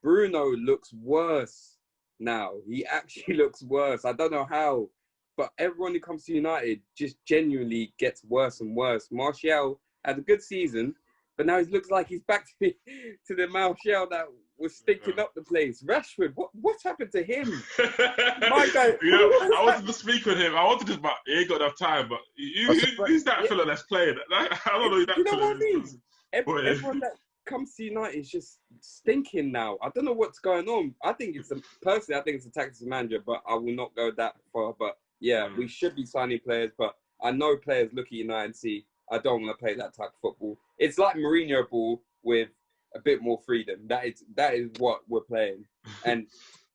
Speaker 2: Bruno looks worse now. He actually looks worse. I don't know how, but everyone who comes to United just genuinely gets worse and worse. Martial had a good season, but now he looks like he's back to the Martial that was stinking up the place. Rashford, what happened to him? My guy.
Speaker 1: You know, I wanted to speak with him. I wanted to, but he ain't got enough time. But who's that fella that's playing? I don't know who that fella
Speaker 2: what I mean?
Speaker 1: is.
Speaker 2: Everyone that comes to United is just stinking now. I don't know what's going on. Personally, I think it's a tactical manager, but I will not go that far. But yeah, we should be signing players, but I know players look at United and see, I don't want to play that type of football. It's like Mourinho ball with a bit more freedom. That is what we're playing. And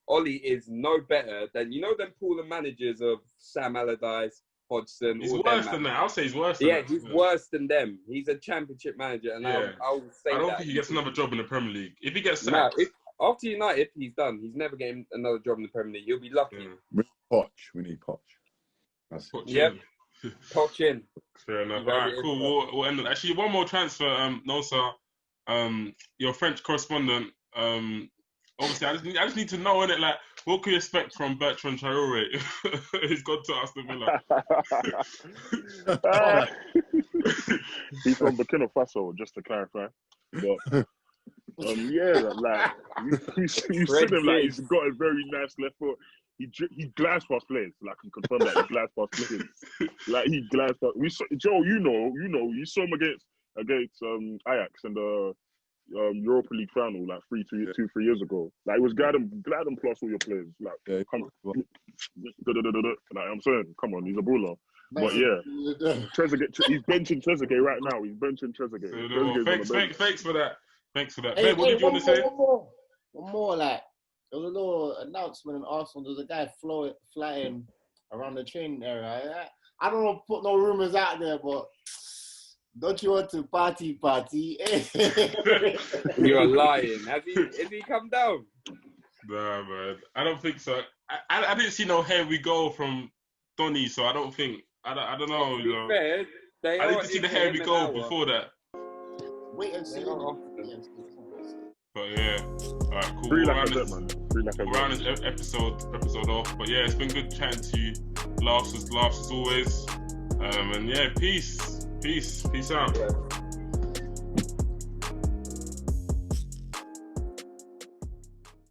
Speaker 2: Ollie is no better than, them pool of managers of Sam Allardyce, Hodgson.
Speaker 1: He's worse than that. I'll say he's worse than that.
Speaker 2: Yeah, he's worse than them. He's a championship manager, and I'll say that. I
Speaker 1: don't think he gets another job in the Premier League. If he gets sacked...
Speaker 2: After United, he's done. He's never getting another job in the Premier League. He'll be lucky.
Speaker 3: We need Poch. That's it.
Speaker 2: Yep. Poch in.
Speaker 1: Fair enough. All right, cool. We'll end it. Actually, one more transfer, Nosa. Your French correspondent. Obviously, I just need to know, innit, like, what can you expect from Bertrand Traoré? He's gone to Aston Villa.
Speaker 5: He's from Burkina Faso, just to clarify. But like you see him, like, he's got a very nice left foot. He glides past players. Like, I can confirm that he glides past players. Like, he glides past. Joe, you saw him against Ajax in the Europa League final, like 3 years ago. Like, it was gliding past all your players. Like, come on. Like, I'm saying, come on, he's a baller. But yeah, Trezeguet, he's benching Trezeguet right now. He's benching Trezeguet.
Speaker 1: Thanks for that.
Speaker 4: Hey,
Speaker 1: what did you want to say?
Speaker 4: One more, like, there was a little announcement in Arsenal. There was a guy flying around the training area. I don't want to put no rumours out there, but don't you want to party?
Speaker 2: You're lying. Has he come down?
Speaker 1: Nah, man. I don't think so. I didn't see no here we go from Donny, so I don't think. I don't know.
Speaker 2: To be fair,
Speaker 1: I didn't see the here we go before that.
Speaker 4: Wait and see.
Speaker 1: But yeah, alright, cool.
Speaker 5: Free
Speaker 1: We'll
Speaker 5: like a bit, man.
Speaker 1: round this episode off. But yeah, it's been good chatting to you. Laughs as always. And yeah, peace out.
Speaker 2: Yeah.